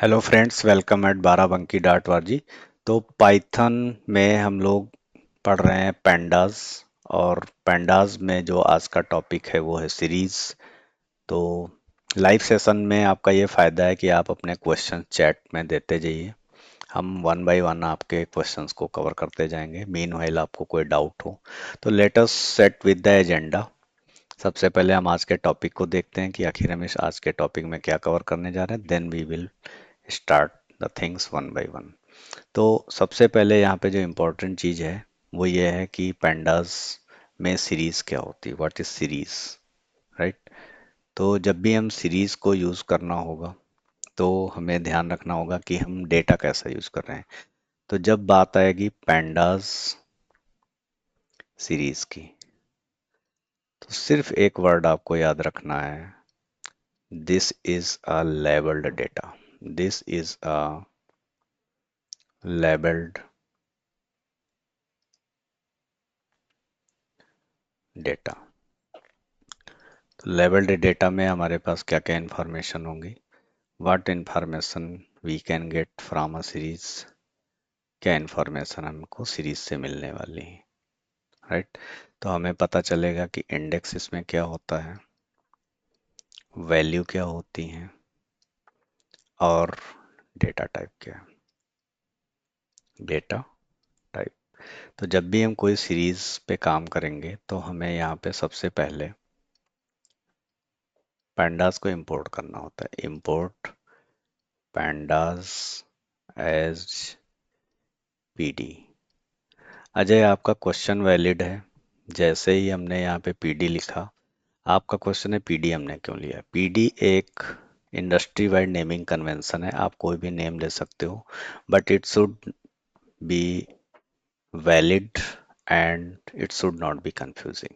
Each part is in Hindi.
Hello friends, welcome eight Barabanki dot org। तो पाइथन में हम लोग पढ़ रहे हैं पैंडाज। और पैंडाज में जो आज का टॉपिक है वो है सीरीज। तो लाइव सेशन में आपका ये फ़ायदा है कि आप अपने क्वेश्चन चैट में देते जाइए। हम वन बाय वन आपके क्वेश्चंस को कवर करते जाएंगे। मीनवाइल आपको कोई डाउट हो तो let us set with the agenda. सबसे पहले हम आज के टॉपिक को देखते हैं कि आखिर हम इस आज के टॉपिक में क्या कवर करने जा रहे हैं। Then we will start the things one by one. तो सबसे पहले यहाँ पे जो इम्पोर्टेंट चीज़ है वो ये है कि पैंडास में सीरीज क्या होती है, व्हाट इज सीरीज, राइट। तो जब भी हम सीरीज को यूज़ करना होगा तो हमें ध्यान रखना होगा कि हम डेटा कैसा यूज़ कर रहे हैं। तो जब बात आएगी पैंडास सीरीज की तो सिर्फ एक वर्ड आपको याद रखना है, this is a labelled data. This is a labelled data. Labelled data में हमारे पास क्या क्या इंफॉर्मेशन होंगी, what information we can get from a series, क्या इंफॉर्मेशन हमको सीरीज से मिलने वाली है, राइट। तो हमें पता चलेगा कि इंडेक्स इसमें क्या होता है, वैल्यू क्या होती है, और डेटा टाइप क्या है, डेटा टाइप। तो जब भी हम कोई सीरीज पे काम करेंगे तो हमें यहाँ पे सबसे पहले पैंडास को इंपोर्ट करना होता है। Import pandas as PD. Ajay, आपका क्वेश्चन वैलिड है। जैसे ही हमने यहाँ पे पीडी लिखा, आपका क्वेश्चन है पीडी हमने क्यों लिया। पीडी एक इंडस्ट्री वाइड नेमिंग कन्वेंशन है, आप कोई भी नेम ले सकते हो, but it should be valid and it should not be confusing.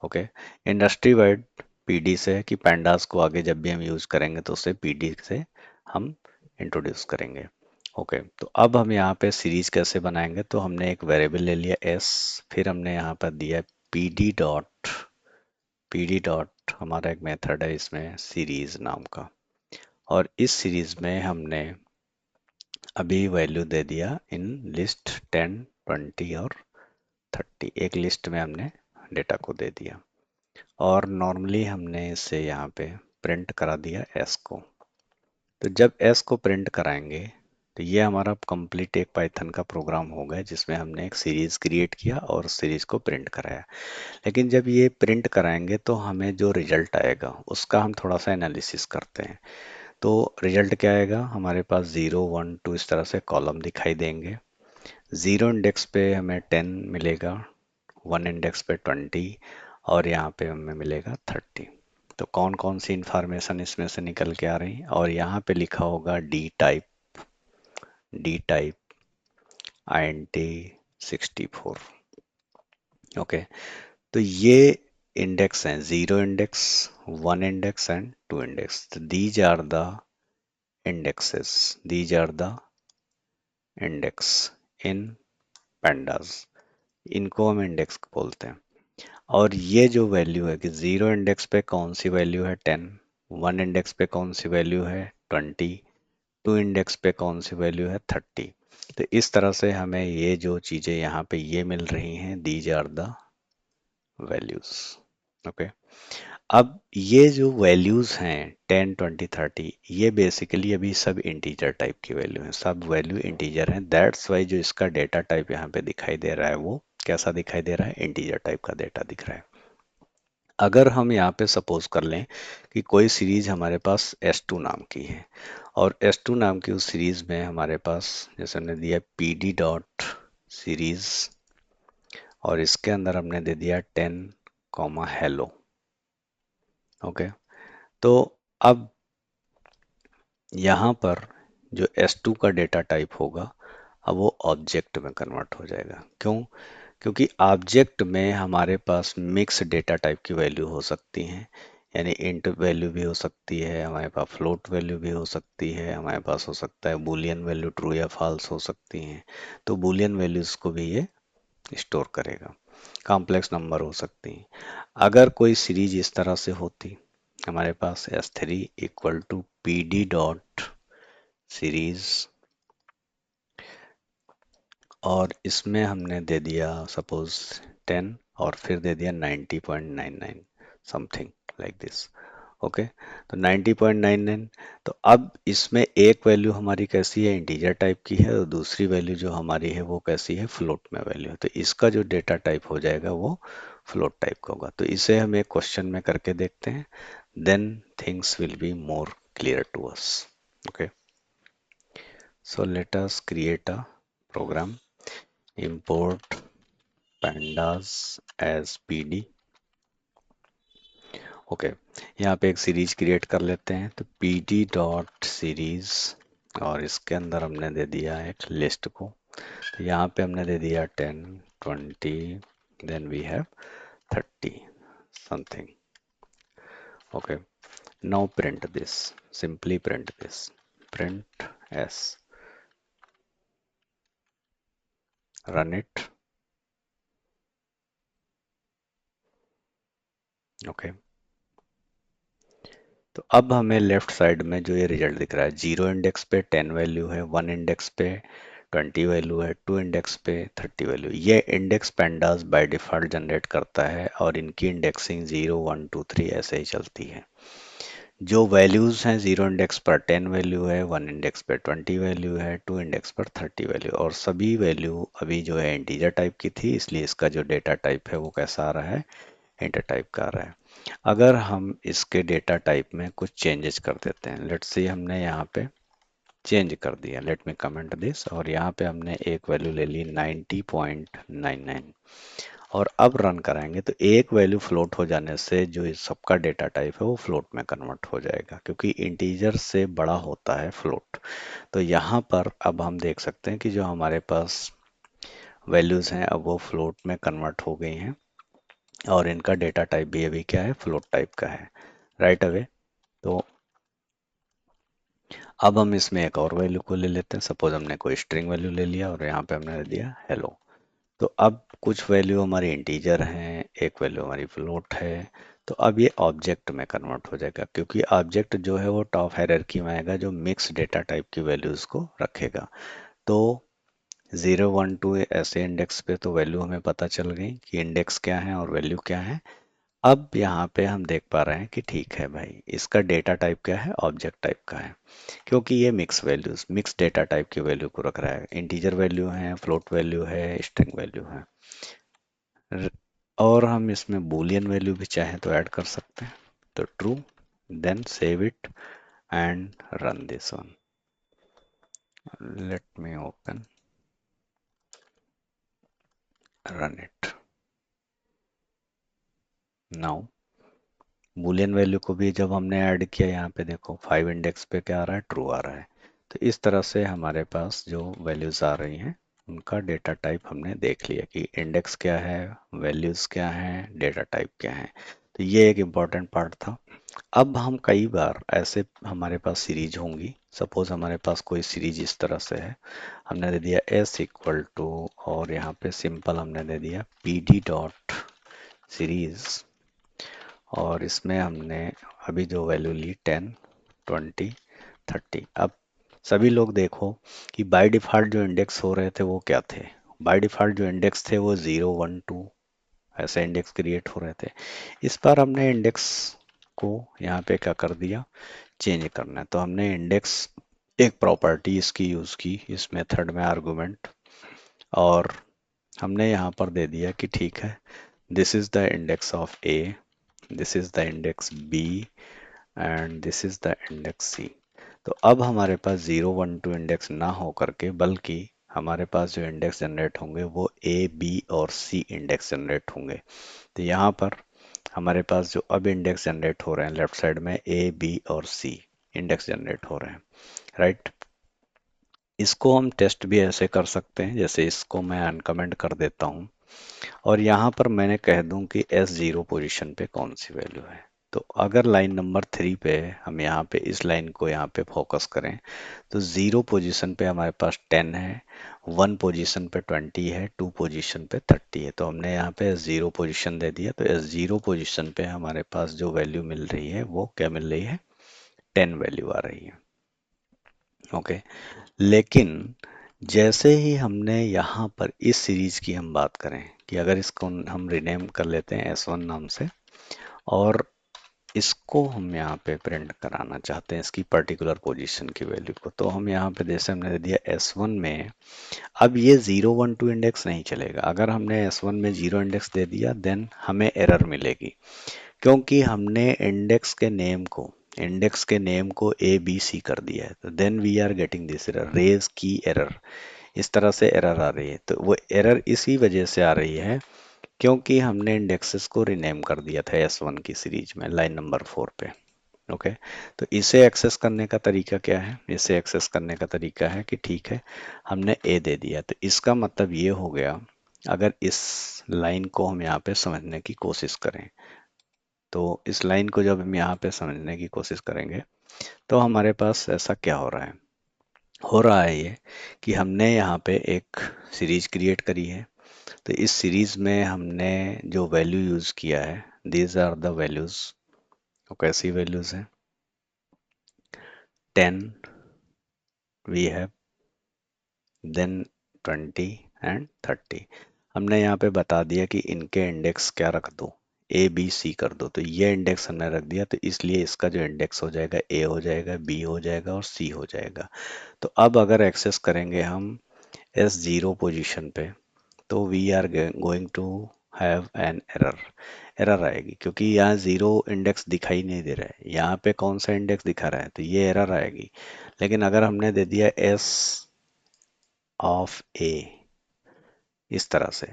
Okay. Industry wide PD से है कि पैंडास को आगे जब भी हम यूज करेंगे तो उसे पीडी से हम इंट्रोड्यूस करेंगे। ओके। तो अब हम यहाँ पे सीरीज कैसे बनाएंगे, तो हमने एक वेरिएबल ले लिया एस, फिर हमने यहाँ पर दिया पीडी डॉट हमारा एक मेथड है इसमें सीरीज नाम का। और इस सीरीज में हमने अभी वैल्यू दे दिया इन लिस्ट 10, 20 और 30। एक लिस्ट में हमने डेटा को दे दिया और नॉर्मली हमने इसे यहाँ पे प्रिंट करा दिया एस को। तो जब एस को प्रिंट कराएंगे तो ये हमारा कंप्लीट एक पाइथन का प्रोग्राम हो गया जिसमें हमने एक सीरीज क्रिएट किया और सीरीज को प्रिंट कराया। लेकिन जब ये प्रिंट कराएंगे तो हमें जो रिजल्ट आएगा उसका हम थोड़ा सा एनालिसिस करते हैं। तो रिजल्ट क्या आएगा, हमारे पास 0, 1, 2 इस तरह से कॉलम दिखाई देंगे। 0 इंडेक्स पे हमें 10 मिलेगा, 1 इंडेक्स पे 20 और यहाँ पे हमें मिलेगा 30। तो कौन कौन सी इंफॉर्मेशन इसमें से निकल के आ रही है, और यहाँ पे लिखा होगा डी टाइप INT 64। ओके। तो ये इंडेक्स हैं, 0 इंडेक्स, 1 इंडेक्स एंड 2 इंडेक्स। तो these are the indexes, these are the index in pandas। इनको हम इंडेक्स बोलते हैं। और ये जो वैल्यू है कि 0 इंडेक्स पे कौन सी वैल्यू है 10, 1 इंडेक्स पे कौन सी वैल्यू है 20, 2 इंडेक्स पे कौन सी वैल्यू है 30। तो इस तरह से हमें ये जो चीज़ें यहाँ पे ये मिल रही हैं, these are the values. Okay. अब ये जो वैल्यूज हैं 10, 20, 30, ये बेसिकली अभी सब इंटीजर टाइप की वैल्यू हैं, सब वैल्यू इंटीजर हैं। दैट्स वाई जो इसका डेटा टाइप यहाँ पे दिखाई दे रहा है वो कैसा दिखाई दे रहा है, इंटीजर टाइप का डेटा दिख रहा है। अगर हम यहाँ पे सपोज कर लें कि कोई सीरीज हमारे पास S2 नाम की है और S2 नाम की उस सीरीज में हमारे पास जैसे हमने दिया pd डॉट सीरीज और इसके अंदर हमने दे दिया 10 कॉमा हेलो। ओके। तो अब यहाँ पर जो S2 का डेटा टाइप होगा अब वो ऑब्जेक्ट में कन्वर्ट हो जाएगा। क्यों? क्योंकि ऑब्जेक्ट में हमारे पास मिक्स डेटा टाइप की वैल्यू हो सकती हैं, यानी इंट वैल्यू भी हो सकती है, हमारे पास फ्लोट वैल्यू भी हो सकती है, हमारे पास हो सकता है बूलियन वैल्यू ट्रू या फॉल्स हो सकती हैं। तो बूलियन वैल्यूज को भी ये स्टोर करेगा। कॉम्प्लेक्स नंबर हो सकती हैं। अगर कोई सीरीज इस तरह से होती, हमारे पास S3 equal to P D dot series, और इसमें हमने दे दिया सपोज 10 और फिर दे दिया 90.99 समथिंग लाइक दिस। ओके, तो 90.99। तो अब इसमें एक वैल्यू हमारी कैसी है, इंटीजर टाइप की है, और दूसरी वैल्यू जो हमारी है वो कैसी है, फ्लोट में वैल्यू है। तो इसका जो डेटा टाइप हो जाएगा वो फ्लोट टाइप का होगा। तो इसे हम एक क्वेश्चन में करके देखते हैं, then things will be more clear to us. Okay, so let us create a program, import pandas as pd। Okay, यहाँ पे एक सीरीज क्रिएट कर लेते हैं, तो pd डॉट सीरीज, और इसके अंदर हमने दे दिया एक लिस्ट को। तो यहाँ पे हमने दे दिया 10, 20, then we have 30 something. Okay, now print this, simply print this, print S, run it. Okay, तो अब हमें लेफ्ट साइड में जो ये रिजल्ट दिख रहा है, 0 इंडेक्स पे 10 वैल्यू है, 1 इंडेक्स पे 20 वैल्यू है, 2 इंडेक्स पे 30 वैल्यू। ये index pandas by default generate करता है, और इनकी इंडेक्सिंग 0, 1, 2, 3 ऐसे ही चलती है। जो वैल्यूज हैं, 0 इंडेक्स पर 10 वैल्यू है, 1 इंडेक्स पे 20 वैल्यू है, 2 इंडेक्स पर 30 वैल्यू, और सभी वैल्यू अभी जो है इंटीजर टाइप की थी, इसलिए इसका जो डेटा टाइप है वो कैसा आ रहा है, इंटर टाइप का आ रहा है। अगर हम इसके डेटा टाइप में कुछ चेंजेस कर देते हैं, लेट्स सी हमने यहाँ पे चेंज कर दिया, लेट मी कमेंट दिस, और यहाँ पे हमने एक वैल्यू ले ली 90.99, और अब रन कराएंगे तो एक वैल्यू फ्लोट हो जाने से जो इस सबका डेटा टाइप है वो फ्लोट में कन्वर्ट हो जाएगा, क्योंकि इंटीजर से बड़ा होता है फ्लोट। तो यहाँ पर अब हम देख सकते हैं कि जो हमारे पास वैल्यूज हैं अब वो फ्लोट में कन्वर्ट हो गई हैं, और इनका डेटा टाइप भी अभी क्या है, फ्लोट टाइप का है, राइट अवे। तो अब हम इसमें एक और वैल्यू को ले लेते हैं, सपोज हमने कोई स्ट्रिंग वैल्यू ले लिया और यहाँ पे हमने दे दिया हेलो। तो अब कुछ वैल्यू हमारी इंटीजर हैं, एक वैल्यू हमारी फ्लोट है। तो अब ये ऑब्जेक्ट में कन्वर्ट हो जाएगा, क्योंकि ऑब्जेक्ट जो है वो टॉप हायरार्की में आएगा, जो मिक्स डेटा टाइप की वैल्यूज को रखेगा। तो 0, 1, 2 ऐसे इंडेक्स पे तो वैल्यू हमें पता चल गई कि इंडेक्स क्या है और वैल्यू क्या है। अब यहाँ पे हम देख पा रहे हैं कि ठीक है भाई, इसका डेटा टाइप क्या है, ऑब्जेक्ट टाइप का है, क्योंकि ये मिक्स डेटा टाइप की वैल्यू को रख रहा है, इंटीजर वैल्यू है, फ्लोट वैल्यू है, स्ट्रिंग वैल्यू है। र- और हम इसमें बूलियन वैल्यू भी चाहे तो ऐड कर सकते हैं, तो true, then save it and run this one. Let me open, run it now. Boolean value को भी जब हमने ऐड किया, यहाँ पे देखो 5 इंडेक्स पे क्या आ रहा है, ट्रू आ रहा है। तो इस तरह से हमारे पास जो वैल्यूज आ रही हैं उनका डेटा टाइप हमने देख लिया कि इंडेक्स क्या है, वैल्यूज क्या हैं, डेटा टाइप क्या है। तो ये एक इम्पॉर्टेंट पार्ट था। अब हम कई बार ऐसे हमारे पास सीरीज होंगी, सपोज हमारे पास कोई सीरीज इस तरह से है, हमने दे दिया एस इक्वल टू, और यहाँ पे सिंपल हमने दे दिया पी डी डॉट सीरीज, और इसमें हमने अभी जो वैल्यू ली 10, 20, 30। अब सभी लोग देखो कि बाय डिफ़ॉल्ट जो इंडेक्स हो रहे थे वो क्या थे, बाय डिफ़ॉल्ट जो इंडेक्स थे वो 0, 1, 2 ऐसे इंडेक्स क्रिएट हो रहे थे। इस बार हमने इंडेक्स को यहाँ पे क्या कर दिया, चेंज करना है। तो हमने इंडेक्स एक प्रॉपर्टी इसकी यूज़ की इस मेथड में, आर्गुमेंट, और हमने यहाँ पर दे दिया कि ठीक है, this is the index of A, this is the index B, and this is the index C. तो अब हमारे पास 0, 1, 2 इंडेक्स ना हो करके, बल्कि हमारे पास जो इंडेक्स जनरेट होंगे वो ए, बी और सी इंडेक्स जनरेट होंगे। तो यहाँ पर हमारे पास जो अब इंडेक्स जनरेट हो रहे हैं लेफ्ट साइड में, ए, बी और सी इंडेक्स जनरेट हो रहे हैं, राइट। इसको हम टेस्ट भी ऐसे कर सकते हैं, जैसे इसको मैं अनकमेंट कर देता हूँ, और यहाँ पर मैंने कह दूं कि S0 पोजीशन पे कौन सी वैल्यू है। तो अगर लाइन नंबर 3 पे हम यहाँ पे इस लाइन को यहाँ पे फोकस करें, तो 0 पोजीशन पे हमारे पास 10 है, 1 पोजीशन पे 20 है, 2 पोजीशन पे 30 है। तो हमने यहाँ पे S0 पोजीशन दे दिया, तो S0 पोजीशन पे हमारे पास जो वैल्यू मिल रही है वो क्या मिल रही है, 10 वैल्यू आ रही है, ओके। लेकिन जैसे ही हमने यहाँ पर इस सीरीज की हम बात करें कि अगर इसको हम रिनेम कर लेते हैं S1 नाम से, और इसको हम यहाँ पे प्रिंट कराना चाहते हैं इसकी पर्टिकुलर पोजीशन की वैल्यू को, तो हम यहाँ पे जैसे हमने दे दिया S1 में, अब ये 0 1 2 इंडेक्स नहीं चलेगा। अगर हमने S1 में 0 इंडेक्स दे दिया देन हमें एरर मिलेगी, क्योंकि हमने इंडेक्स के नेम को ए बी सी कर दिया है। तो then we are getting this error, raise key error, इस तरह से एरर आ रही है। तो वो एरर इसी वजह से आ रही है क्योंकि हमने इंडेक्सेस को रिनेम कर दिया था S1 की सीरीज में लाइन नंबर 4 पे। ओके। तो इसे एक्सेस करने का तरीका क्या है? इसे एक्सेस करने का तरीका है कि ठीक है, हमने ए दे दिया, तो इसका मतलब ये हो गया, अगर इस लाइन को हम यहाँ पे समझने की कोशिश करें, तो इस लाइन को जब हम यहाँ पे समझने की कोशिश करेंगे तो हमारे पास ऐसा क्या हो रहा है ये कि हमने यहाँ पे एक सीरीज क्रिएट करी है। तो इस सीरीज में हमने जो वैल्यू यूज किया है, दीज आर द वैल्यूज। तो कैसी वैल्यूज हैं? 10 वी हैव, देन 20 एंड 30। हमने यहाँ पे बता दिया कि इनके इंडेक्स क्या रख दो, ए बी सी कर दो। तो ये इंडेक्स हमने रख दिया, तो इसलिए इसका जो इंडेक्स हो जाएगा ए हो जाएगा, बी हो जाएगा और सी हो जाएगा। तो अब अगर एक्सेस करेंगे हम S0 पोजीशन पे, तो we are going to have an error. Error आएगी क्योंकि यहाँ जीरो इंडेक्स दिखाई नहीं दे रहा है, यहाँ पे कौन सा इंडेक्स दिखा रहा है, तो ये एरर आएगी। लेकिन अगर हमने दे दिया S ऑफ ए इस तरह से,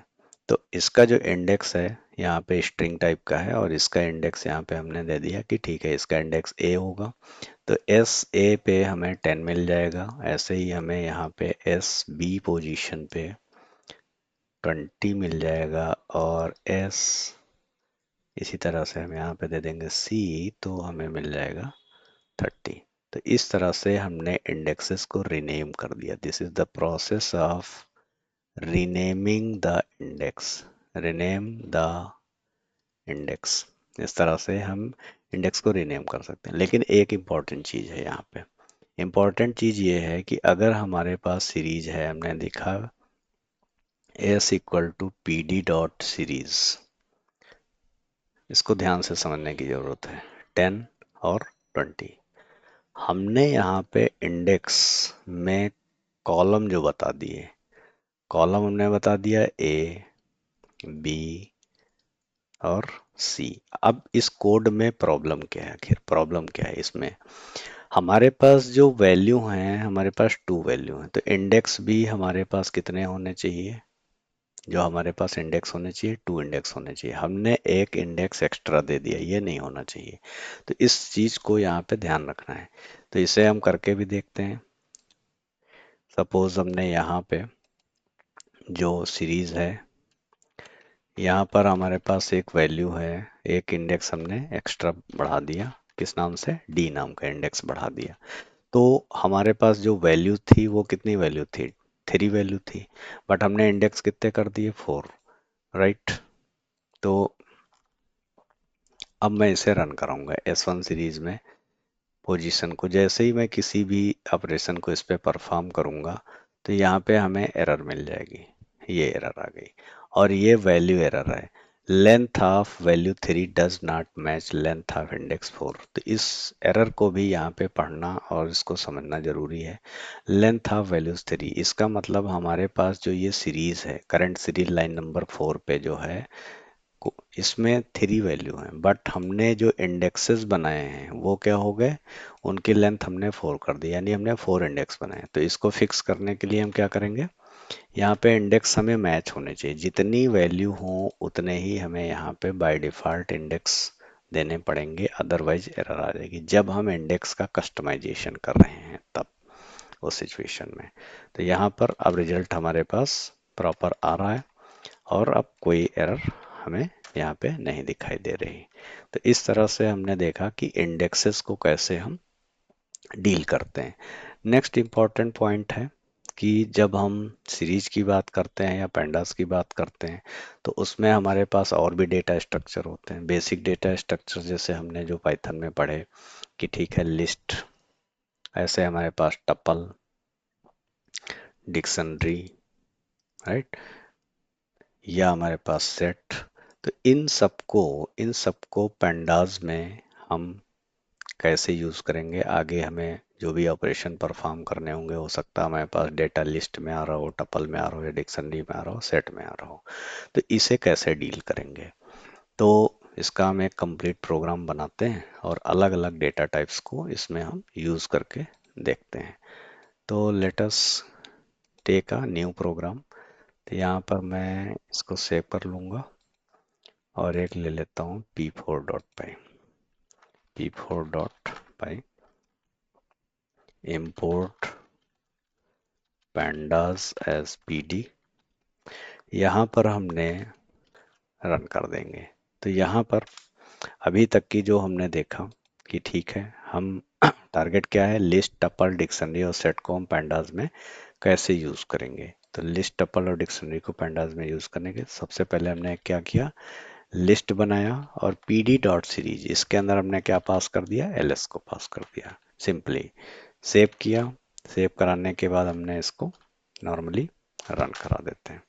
तो इसका जो इंडेक्स है यहाँ पे स्ट्रिंग टाइप का है, और इसका इंडेक्स यहाँ पे हमने दे दिया कि ठीक है इसका इंडेक्स ए होगा। तो एस ए पे हमें 10 मिल जाएगा। ऐसे ही हमें यहाँ पे एस बी पोजीशन पे 20 मिल जाएगा, और एस इसी तरह से हम यहाँ पे दे देंगे सी, तो हमें मिल जाएगा 30। तो इस तरह से हमने इंडेक्सेस को रीनेम कर दिया। This is the process of renaming the index. Rename the index, इस तरह से हम इंडेक्स को रीनेम कर सकते हैं। लेकिन एक इम्पॉर्टेंट चीज़ है यहाँ पे। इम्पॉर्टेंट चीज़ ये है कि अगर हमारे पास सीरीज है, हमने लिखा S equal to P D dot series, इसको ध्यान से समझने की ज़रूरत है। 10 और 20, हमने यहाँ पे इंडेक्स में कॉलम जो बता दिए, कॉलम हमने बता दिया ए बी और सी। अब इस कोड में प्रॉब्लम क्या है? आखिर प्रॉब्लम क्या है इसमें? हमारे पास जो वैल्यू हैं, हमारे पास 2 वैल्यू हैं, तो इंडेक्स भी हमारे पास कितने होने चाहिए? जो हमारे पास इंडेक्स होने चाहिए 2 इंडेक्स होने चाहिए। हमने एक इंडेक्स एक्स्ट्रा दे दिया, ये नहीं होना चाहिए। तो इस चीज को यहाँ पे ध्यान रखना है। तो इसे हम करके भी देखते हैं। सपोज हमने यहाँ पे जो सीरीज है, यहाँ पर हमारे पास एक वैल्यू है, एक इंडेक्स हमने एक्स्ट्रा बढ़ा दिया, किस नाम से? डी नाम का इंडेक्स बढ़ा दिया। तो हमारे पास जो वैल्यू थी वो कितनी वैल्यू थी? 3 वैल्यू थी, बट हमने इंडेक्स कितने कर दिए? 4, राइट। तो अब मैं इसे रन कराऊंगा S1 सीरीज में पोजीशन को। जैसे ही मैं किसी भी ऑपरेशन को इस पे परफॉर्म करूंगा, तो यहाँ पे हमें एरर मिल जाएगी। ये एरर आ गई, और ये वैल्यू एरर है। Length of value 3 does not match length of index 4। तो इस एरर को भी यहाँ पे पढ़ना और इसको समझना जरूरी है। लेंथ ऑफ वैल्यूज 3, इसका मतलब हमारे पास जो ये सीरीज है, करंट सीरीज लाइन नंबर 4 पे जो है, इसमें 3 वैल्यू हैं, बट हमने जो इंडेक्सेस बनाए हैं वो क्या हो गए? उनकी लेंथ हमने 4 कर दी, यानी हमने 4 इंडेक्स बनाए। तो इसको फिक्स करने के लिए हम क्या करेंगे? यहाँ पे इंडेक्स हमें मैच होने चाहिए, जितनी वैल्यू हो उतने ही हमें यहाँ पे बाय डिफॉल्ट इंडेक्स देने पड़ेंगे, अदरवाइज एरर आ जाएगी जब हम इंडेक्स का कस्टमाइजेशन कर रहे हैं तब, उस सिचुएशन में। तो यहाँ पर अब रिजल्ट हमारे पास प्रॉपर आ रहा है, और अब कोई एरर हमें यहाँ पे नहीं दिखाई दे रही। तो इस तरह से हमने देखा कि इंडेक्सेस को कैसे हम डील करते हैं। नेक्स्ट इम्पॉर्टेंट पॉइंट है कि जब हम सीरीज की बात करते हैं या पैंडास की बात करते हैं, तो उसमें हमारे पास और भी डेटा स्ट्रक्चर होते हैं। बेसिक डेटा स्ट्रक्चर जैसे हमने जो पाइथन में पढ़े कि ठीक है, लिस्ट ऐसे हमारे पास टपल, डिक्शनरी, राइट, या हमारे पास सेट। तो इन सबको पेंडाज में हम कैसे यूज करेंगे, आगे हमें जो भी ऑपरेशन परफॉर्म करने होंगे, हो सकता है हमारे पास डेटा लिस्ट में आ रहा हो, टपल में आ रहा हो, या डिक्शनरी में आ रहा हो, सेट में आ रहा हो। तो इसे कैसे डील करेंगे, तो इसका हम एक कंप्लीट प्रोग्राम बनाते हैं और अलग अलग डेटा टाइप्स को इसमें हम यूज करके देखते हैं। तो let us take a new program. तो यहाँ पर मैं इसको सेव कर लूँगा और एक ले लेता हूँ p4.py। p4.py import pandas as pd, यहाँ पर हमने रन कर देंगे। तो यहाँ पर अभी तक की जो हमने देखा कि ठीक है, हम टारगेट क्या है, लिस्ट, टपल, डिक्शनरी और सेट को हम पैंडाज में कैसे यूज करेंगे। तो लिस्ट, टपल और डिक्शनरी को पैंडाज में यूज करने के सबसे पहले हमने क्या किया, लिस्ट बनाया और pd डॉट सीरीज, इसके अंदर हमने क्या पास कर दिया, ls को पास कर दिया। सिंपली सेव किया, सेव कराने के बाद हमने इसको नॉर्मली रन करा देते हैं।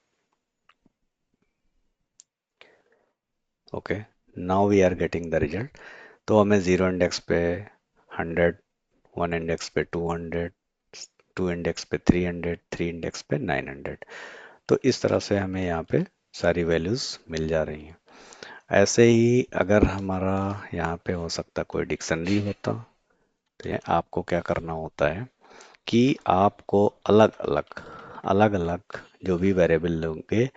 Okay, now we are getting the result. तो हमें 0 इंडेक्स पे 100, 1 इंडेक्स पे 200, 2 इंडेक्स पे 300, 3 इंडेक्स पे 900। तो इस तरह से हमें यहाँ पे सारी वैल्यूज मिल जा रही हैं। ऐसे ही अगर हमारा यहाँ पे हो सकता कोई डिक्शनरी होता, तो ये आपको क्या करना होता है कि आपको अलग अलग जो भी वेरिएबल होंगे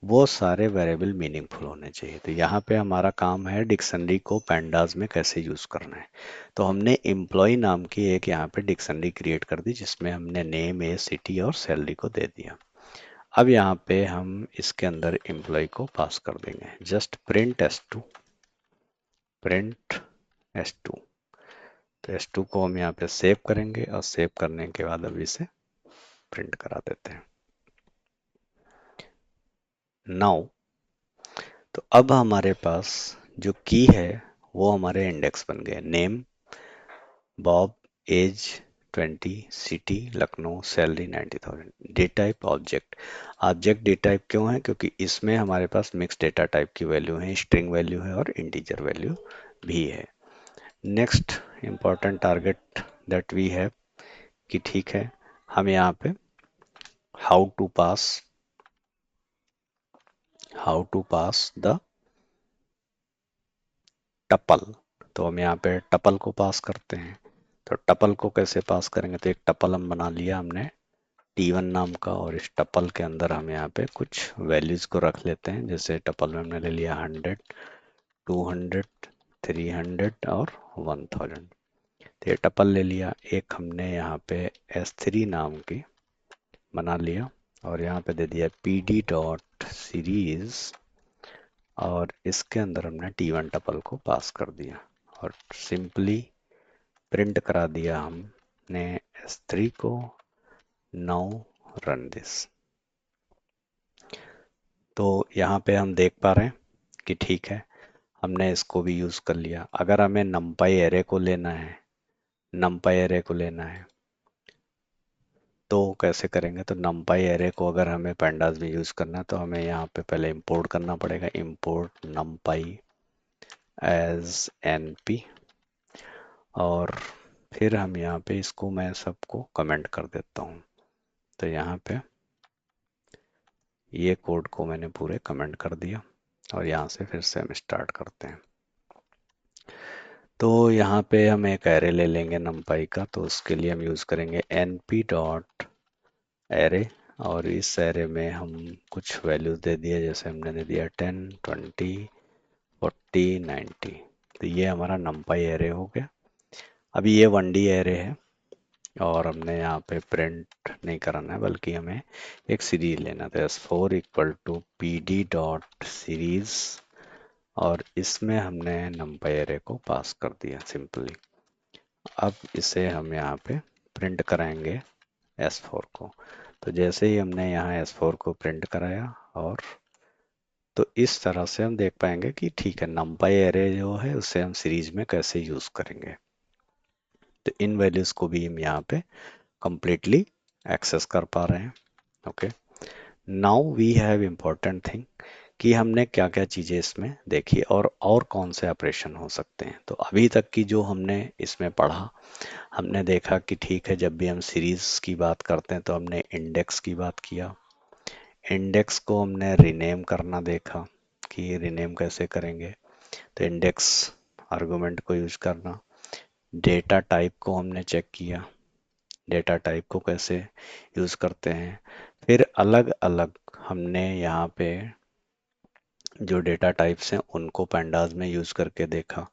वो सारे वेरिएबल मीनिंगफुल होने चाहिए। तो यहाँ पे हमारा काम है डिक्शनरी को पैंडाज में कैसे यूज करना है। तो हमने एम्प्लॉय नाम की एक यहाँ पे डिक्शनरी क्रिएट कर दी, जिसमें हमने नेम, एज, सिटी और सैलरी को दे दिया। अब यहाँ पे हम इसके अंदर एम्प्लॉय को पास कर देंगे, just print s2, print s2। तो s2 को हम यहाँ पे सेव करेंगे और सेव करने के बाद अब इसे प्रिंट करा देते हैं। नाउ, तो अब हमारे पास जो की है वो हमारे इंडेक्स बन गए, name Bob, age 20, city Lucknow, salary 90,000। D type object, object d type क्यों है, क्योंकि इसमें हमारे पास मिक्स डेटा टाइप की वैल्यू है, स्ट्रिंग वैल्यू है और इंटीजर वैल्यू भी है। Next important target that we have कि ठीक है, हम यहाँ पे how to pass the tuple. तो हम यहाँ पे टपल को पास करते हैं। तो टपल को कैसे पास करेंगे, तो एक टपल हम बना लिया हमने T1 नाम का, और इस टपल के अंदर हम यहाँ पे कुछ वैल्यूज को रख लेते हैं। जैसे टपल में हमने ले लिया 100, 200, 300 और 1000। तो ये टपल ले लिया। एक हमने यहाँ पे S3 नाम की बना लिया और यहाँ पे दे दिया pd डॉट सीरीज, और इसके अंदर हमने T1 टपल को पास कर दिया और सिंपली प्रिंट करा दिया हमने S3 को। Now run this. तो यहाँ पे हम देख पा रहे हैं कि ठीक है, हमने इसको भी यूज कर लिया। अगर हमें numpy एरे को लेना है, numpy एरे को लेना है तो कैसे करेंगे, तो numpy एरे को अगर हमें pandas में यूज करना है तो हमें यहाँ पे पहले इंपोर्ट करना पड़ेगा, import numpy as np, और फिर हम यहाँ पे इसको मैं सबको कमेंट कर देता हूँ। तो यहाँ पे ये कोड को मैंने पूरे कमेंट कर दिया और यहाँ से फिर से हम स्टार्ट करते हैं। तो यहाँ पे हम एक एरे ले लेंगे numpy का, तो उसके लिए हम यूज़ करेंगे np डॉट एरे, और इस एरे में हम कुछ वैल्यूज दे दिए, जैसे हमने दे दिया 10, 20, 40, 90। तो ये हमारा numpy एरे हो गया। अभी ये 1D एरे है और हमने यहाँ पे प्रिंट नहीं कराना है, बल्कि हमें एक सीरीज लेना था, s4 equal to pd dot series, और इसमें हमने numpy एरे को पास कर दिया सिंपली। अब इसे हम यहाँ पे प्रिंट कराएंगे S4 को। तो जैसे ही हमने यहाँ S4 को प्रिंट कराया, और तो इस तरह से हम देख पाएंगे कि ठीक है, numpy एरे जो है उसे हम सीरीज में कैसे यूज करेंगे। तो इन वैल्यूज को भी हम यहाँ पे कंप्लीटली एक्सेस कर पा रहे हैं। Okay, now we have important thing कि हमने क्या क्या चीज़ें इसमें देखी और कौन से ऑपरेशन हो सकते हैं। तो अभी तक की जो हमने इसमें पढ़ा, हमने देखा कि ठीक है, जब भी हम सीरीज की बात करते हैं तो हमने इंडेक्स की बात किया। इंडेक्स को हमने रीनेम करना देखा कि रीनेम कैसे करेंगे, तो इंडेक्स आर्गुमेंट को यूज करना। डेटा टाइप को हमने चेक किया, डेटा टाइप को कैसे यूज करते हैं। फिर अलग अलग हमने यहाँ पे जो डेटा टाइप्स हैं उनको pandas में यूज करके देखा।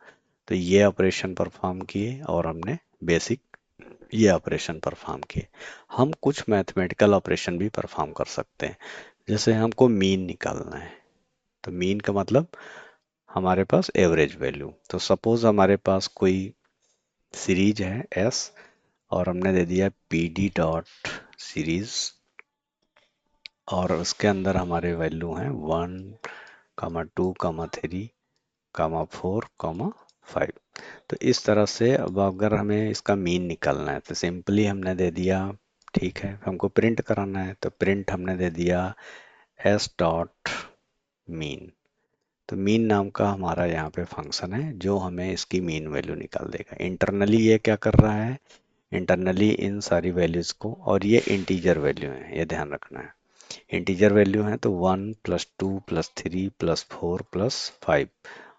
तो ये ऑपरेशन परफॉर्म किए और हमने बेसिक ये ऑपरेशन परफॉर्म किए। हम कुछ मैथमेटिकल ऑपरेशन भी परफॉर्म कर सकते हैं, जैसे हमको मीन निकालना है। तो मीन का मतलब हमारे पास एवरेज वैल्यू। तो सपोज हमारे पास कोई सीरीज है एस और हमने दे दिया पी डी डॉट सीरीज, और उसके अंदर हमारे वैल्यू हैं 1, 2, 3, 4, 5। तो इस तरह से अब अगर हमें इसका मीन निकालना है तो सिंपली हमने दे दिया, ठीक है, हमको प्रिंट कराना है तो प्रिंट हमने दे दिया एस डॉट मीन। तो मीन नाम का हमारा यहाँ पे फंक्शन है जो हमें इसकी मीन वैल्यू निकाल देगा। इंटरनली ये क्या कर रहा है, इंटरनली इन सारी वैल्यूज को, और ये इंटीजर वैल्यू है, ये ध्यान रखना है। इंटीजर वैल्यू है तो 1 + 2 + 3 + 4 + 5,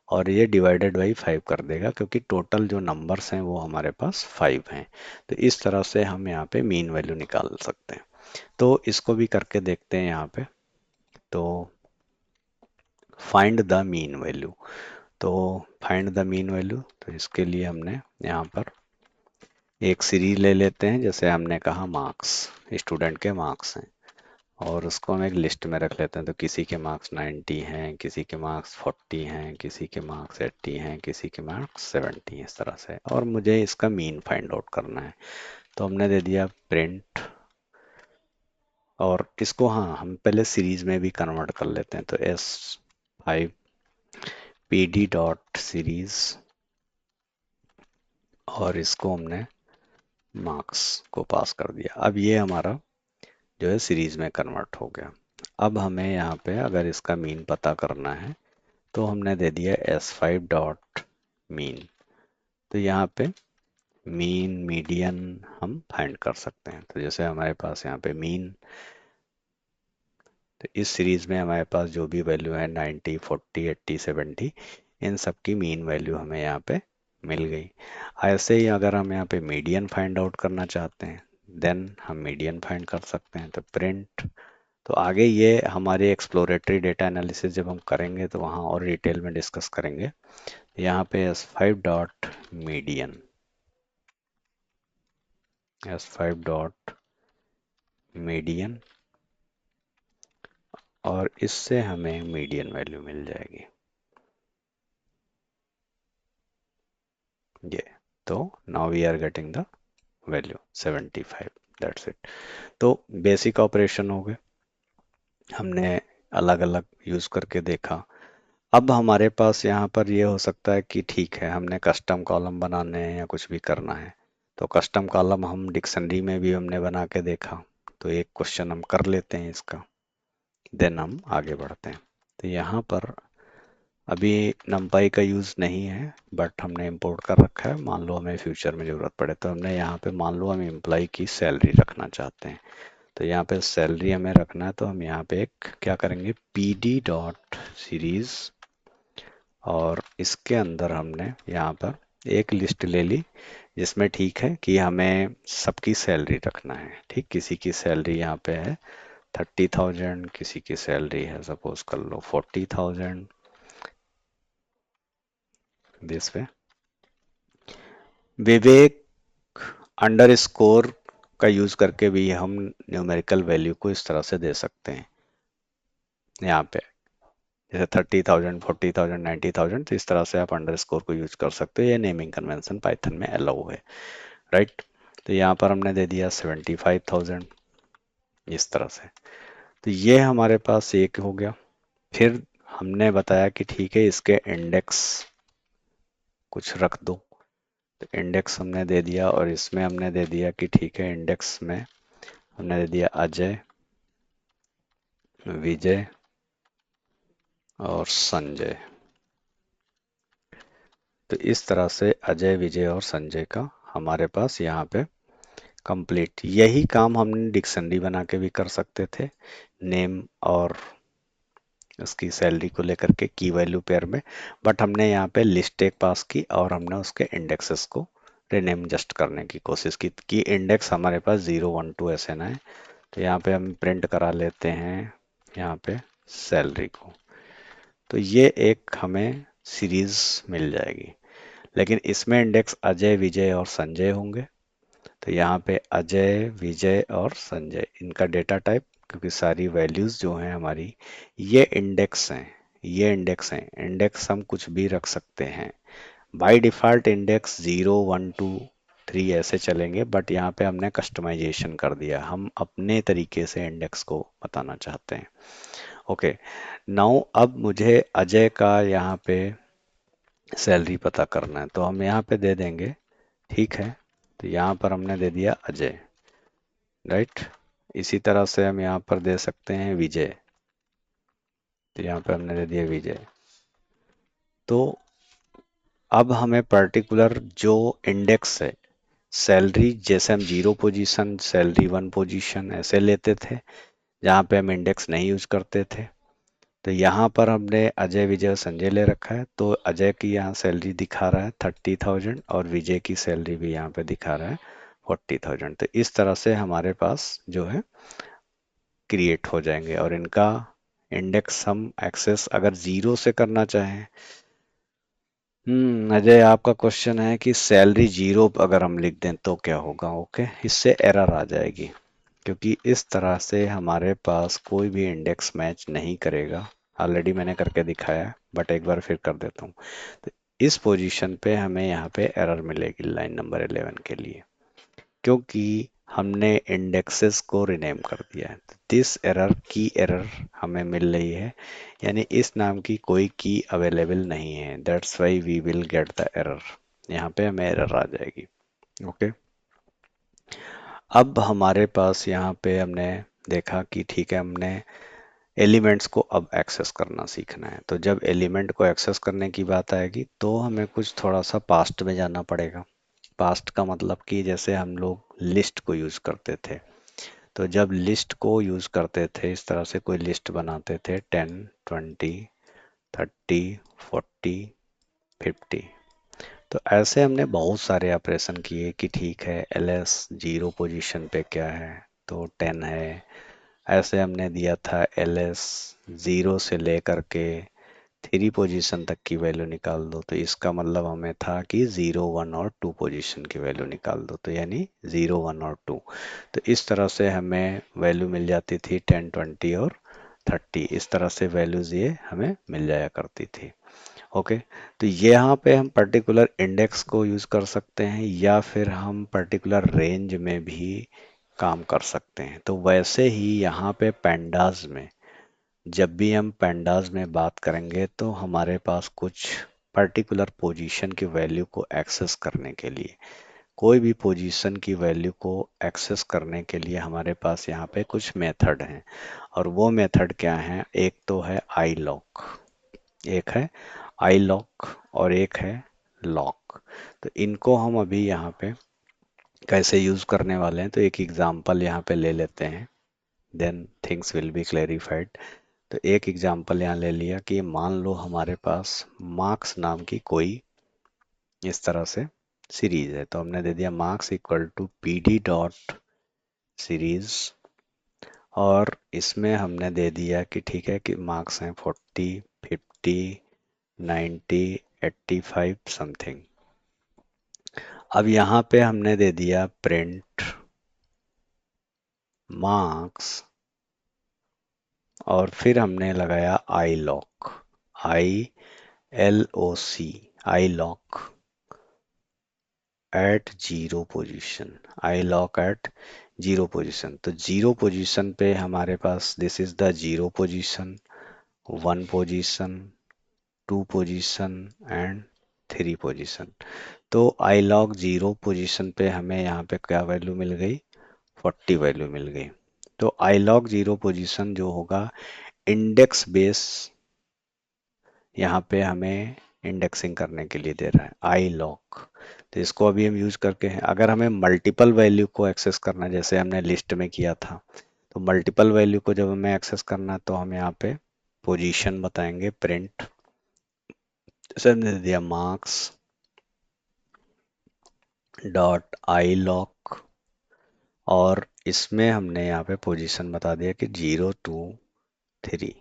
और ये डिवाइडेड बाई 5 कर देगा क्योंकि टोटल जो नंबर्स हैं वो हमारे पास 5 हैं। तो इस तरह से हम यहाँ पे मीन वैल्यू निकाल सकते हैं। तो इसको भी करके देखते हैं यहाँ पे। तो फाइंड द मीन वैल्यू, तो फाइंड द मीन वैल्यू, तो इसके लिए हमने यहाँ पर एक सीरीज ले लेते हैं, जैसे हमने कहा मार्क्स, स्टूडेंट के मार्क्स हैं, और उसको हम एक लिस्ट में रख लेते हैं। तो किसी के मार्क्स 90 हैं, किसी के मार्क्स 40 हैं, किसी के मार्क्स 80 हैं, किसी के मार्क्स 70 हैं, इस तरह से, और मुझे इसका मीन फाइंड आउट करना है। तो हमने दे दिया प्रिंट, और इसको हाँ हम पहले सीरीज में भी कन्वर्ट कर लेते हैं। तो S5 P D dot series, और इसको हमने मार्क्स को पास कर दिया। अब ये हमारा जो है सीरीज में कन्वर्ट हो गया। अब हमें यहाँ पे अगर इसका मीन पता करना है तो हमने दे दिया S5 डॉट मीन। तो यहाँ पे मीन मीडियन हम फाइंड कर सकते हैं। तो जैसे हमारे पास यहाँ पे मीन, तो इस सीरीज में हमारे पास जो भी वैल्यू है 90, 40, 80, 70, इन सब की मीन वैल्यू हमें यहाँ पे मिल गई। ऐसे ही अगर हम यहाँ पे मीडियन फाइंड आउट करना चाहते हैं देन हम मीडियन फाइंड कर सकते हैं। तो प्रिंट, तो आगे ये हमारे एक्सप्लोरेटरी डेटा एनालिसिस जब हम करेंगे तो वहाँ और डिटेल में डिस्कस करेंगे। यहाँ पे S5 dot median, S5 dot median, और इससे हमें मीडियन वैल्यू मिल जाएगी ये। तो now we are getting the value 75, that's it. तो बेसिक ऑपरेशन हो गए, हमने अलग अलग यूज करके देखा। अब हमारे पास यहाँ पर ये हो सकता है कि ठीक है, हमने कस्टम कॉलम बनाने हैं या कुछ भी करना है, तो कस्टम कॉलम हम डिक्शनरी में भी हमने बना के देखा। तो एक क्वेश्चन हम कर लेते हैं इसका, देन हम आगे बढ़ते हैं। तो यहाँ पर अभी numpy का यूज़ नहीं है, बट हमने इंपोर्ट कर रखा है, मान लो हमें फ्यूचर में ज़रूरत पड़े तो हमने यहाँ पे, मान लो हम एम्प्लॉय की सैलरी रखना चाहते हैं, तो यहाँ पे सैलरी हमें रखना है। तो हम यहाँ पे एक क्या करेंगे, पी डी डॉट सीरीज, और इसके अंदर हमने यहाँ पर एक लिस्ट ले ली जिसमें ठीक है कि हमें सबकी सैलरी रखना है। ठीक, किसी की सैलरी यहाँ पे है 30,000, किसी की सैलरी है सपोज कर लो 40,000, this way. Vivek under score का यूज करके भी हम न्यूमेरिकल वैल्यू को इस तरह से दे सकते हैं यहाँ पे, जैसे 30,000, 40,000, 90,000, तो इस तरह से आप अंडर स्कोर को यूज कर सकते हो। ये नेमिंग कन्वेंशन पाइथन में अलाउ है, राइट। तो यहाँ पर हमने दे दिया 75,000, इस तरह से। तो ये हमारे पास एक हो गया। फिर हमने बताया कि ठीक है, इसके इंडेक्स कुछ रख दो। तो इंडेक्स हमने दे दिया और इसमें हमने दे दिया कि ठीक है, इंडेक्स में हमने दे दिया अजय, विजय और संजय। तो इस तरह से अजय, विजय और संजय का हमारे पास यहाँ पे कंप्लीट। यही काम हमने डिक्शनरी बना के भी कर सकते थे, नेम और उसकी सैलरी को लेकर के की वैल्यू पेयर में, बट हमने यहाँ पे लिस्ट एक पास की और हमने उसके इंडेक्सेस को रिनेम जस्ट करने की कोशिश की कि इंडेक्स हमारे पास 0 1 2 ऐसे ना है। तो यहाँ पे हम प्रिंट करा लेते हैं यहाँ पे सैलरी को, तो ये एक हमें सीरीज मिल जाएगी। लेकिन इसमें इंडेक्स अजय, विजय और संजय होंगे। तो यहाँ पे अजय, विजय और संजय, इनका डेटा टाइप, क्योंकि सारी वैल्यूज जो हैं हमारी ये इंडेक्स हैं, ये इंडेक्स हैं। इंडेक्स हम कुछ भी रख सकते हैं। बाय डिफॉल्ट इंडेक्स 0 1 2 3 ऐसे चलेंगे, बट यहाँ पे हमने कस्टमाइजेशन कर दिया, हम अपने तरीके से इंडेक्स को बताना चाहते हैं। ओके, नाउ अब मुझे अजय का यहाँ पे सैलरी पता करना है, तो हम यहाँ पे दे देंगे, ठीक है। तो यहाँ पर हमने दे दिया अजय, राइट। इसी तरह से हम यहाँ पर दे सकते हैं विजय, तो यहाँ पे हमने दे दिया विजय। तो अब हमें पर्टिकुलर जो इंडेक्स है सैलरी, जैसे हम 0 पोजीशन, सैलरी 1 पोजीशन ऐसे लेते थे, जहाँ पे हम इंडेक्स नहीं यूज करते थे। तो यहाँ पर हमने अजय, विजय और संजय ले रखा है, तो अजय की यहाँ सैलरी दिखा रहा है 30,000 और विजय की सैलरी भी यहाँ पे दिखा रहा है 40,000। तो इस तरह से हमारे पास जो है क्रिएट हो जाएंगे, और इनका इंडेक्स हम एक्सेस अगर 0 से करना चाहें। अजय, आपका क्वेश्चन है कि सैलरी 0 अगर हम लिख दें तो क्या होगा? ओके, इससे एरर आ जाएगी, क्योंकि इस तरह से हमारे पास कोई भी इंडेक्स मैच नहीं करेगा। ऑलरेडी मैंने करके दिखाया है, बट एक बार फिर कर देता हूँ। तो इस पोजीशन पे हमें यहाँ पे एरर मिलेगी लाइन नंबर 11 के लिए, क्योंकि हमने इंडेक्सेस को रिनेम कर दिया है। दिस एरर, की एरर हमें मिल रही है, यानी इस नाम की कोई की अवेलेबल नहीं है, that's why we will get the error. यहाँ पे हमें एरर आ जाएगी। ओके, अब हमारे पास यहाँ पे हमने देखा कि ठीक है, हमने एलिमेंट्स को अब एक्सेस करना सीखना है। तो जब एलिमेंट को एक्सेस करने की बात आएगी तो हमें कुछ थोड़ा सा पास्ट में जाना पड़ेगा। पास्ट का मतलब कि जैसे हम लोग लिस्ट को यूज करते थे, तो जब लिस्ट को यूज करते थे, इस तरह से कोई लिस्ट बनाते थे 10 20 30 40 50। तो ऐसे हमने बहुत सारे ऑपरेशन किए कि ठीक है, एलएस 0 पोजीशन पे क्या है, तो 10 है। ऐसे हमने दिया था एलएस 0 से लेकर के 3 पोजीशन तक की वैल्यू निकाल दो, तो इसका मतलब हमें था कि 0 1 और 2 पोजीशन की वैल्यू निकाल दो, तो यानी 0 1 और 2। तो इस तरह से हमें वैल्यू मिल जाती थी 10 20 और 30, इस तरह से वैल्यूज ये हमें मिल जाया करती थी। ओके, तो यहाँ पे हम पर्टिकुलर इंडेक्स को यूज कर सकते हैं, या फिर हम पर्टिकुलर रेंज में भी काम कर सकते हैं। तो वैसे ही यहाँ पे पेंडास में, जब भी हम पेंडास में बात करेंगे, तो हमारे पास कुछ पर्टिकुलर पोजीशन की वैल्यू को एक्सेस करने के लिए, कोई भी पोजीशन की वैल्यू को एक्सेस करने के लिए हमारे पास यहाँ पे कुछ मेथड हैं। और वो मेथड क्या है? एक तो है आई लॉक, एक है आई लॉक और एक है लॉक। तो इनको हम अभी यहाँ पे कैसे यूज करने वाले हैं, तो एक एग्जांपल यहाँ पे ले लेते हैं, then things will be clarified. तो एक एग्जांपल यहाँ ले लिया कि मान लो हमारे पास मार्क्स नाम की कोई इस तरह से सीरीज है, तो हमने दे दिया marks equal to P D dot series, और इसमें हमने दे दिया कि ठीक है कि मार्क्स हैं 40 50 90 85 समथिंग। अब यहाँ पे हमने दे दिया प्रिंट मार्क्स, और फिर हमने लगाया iloc, ILOC, iloc at 0 position, iloc at 0 position. तो 0 पोजीशन पे हमारे पास this is the 0 position, 1 position, 2 position and 3 position. तो आई लॉग 0 पोजीशन पे हमें यहाँ पे क्या वैल्यू मिल गई, 40 वैल्यू मिल गई। तो आई लॉग 0 पोजीशन जो होगा इंडेक्स बेस, यहाँ पे हमें इंडेक्सिंग करने के लिए दे रहा है आई लॉग। तो इसको अभी हम यूज करके हैं, अगर हमें मल्टीपल वैल्यू को एक्सेस करना है जैसे हमने लिस्ट में किया था, तो मल्टीपल वैल्यू को जब हमें एक्सेस करना है तो हम यहाँ पे पोजीशन बताएंगे प्रिंट, जैसे हमने दे दिया मार्क्स डॉट आई लॉग, और इसमें हमने यहाँ पे पोजीशन बता दिया कि 0 to 3।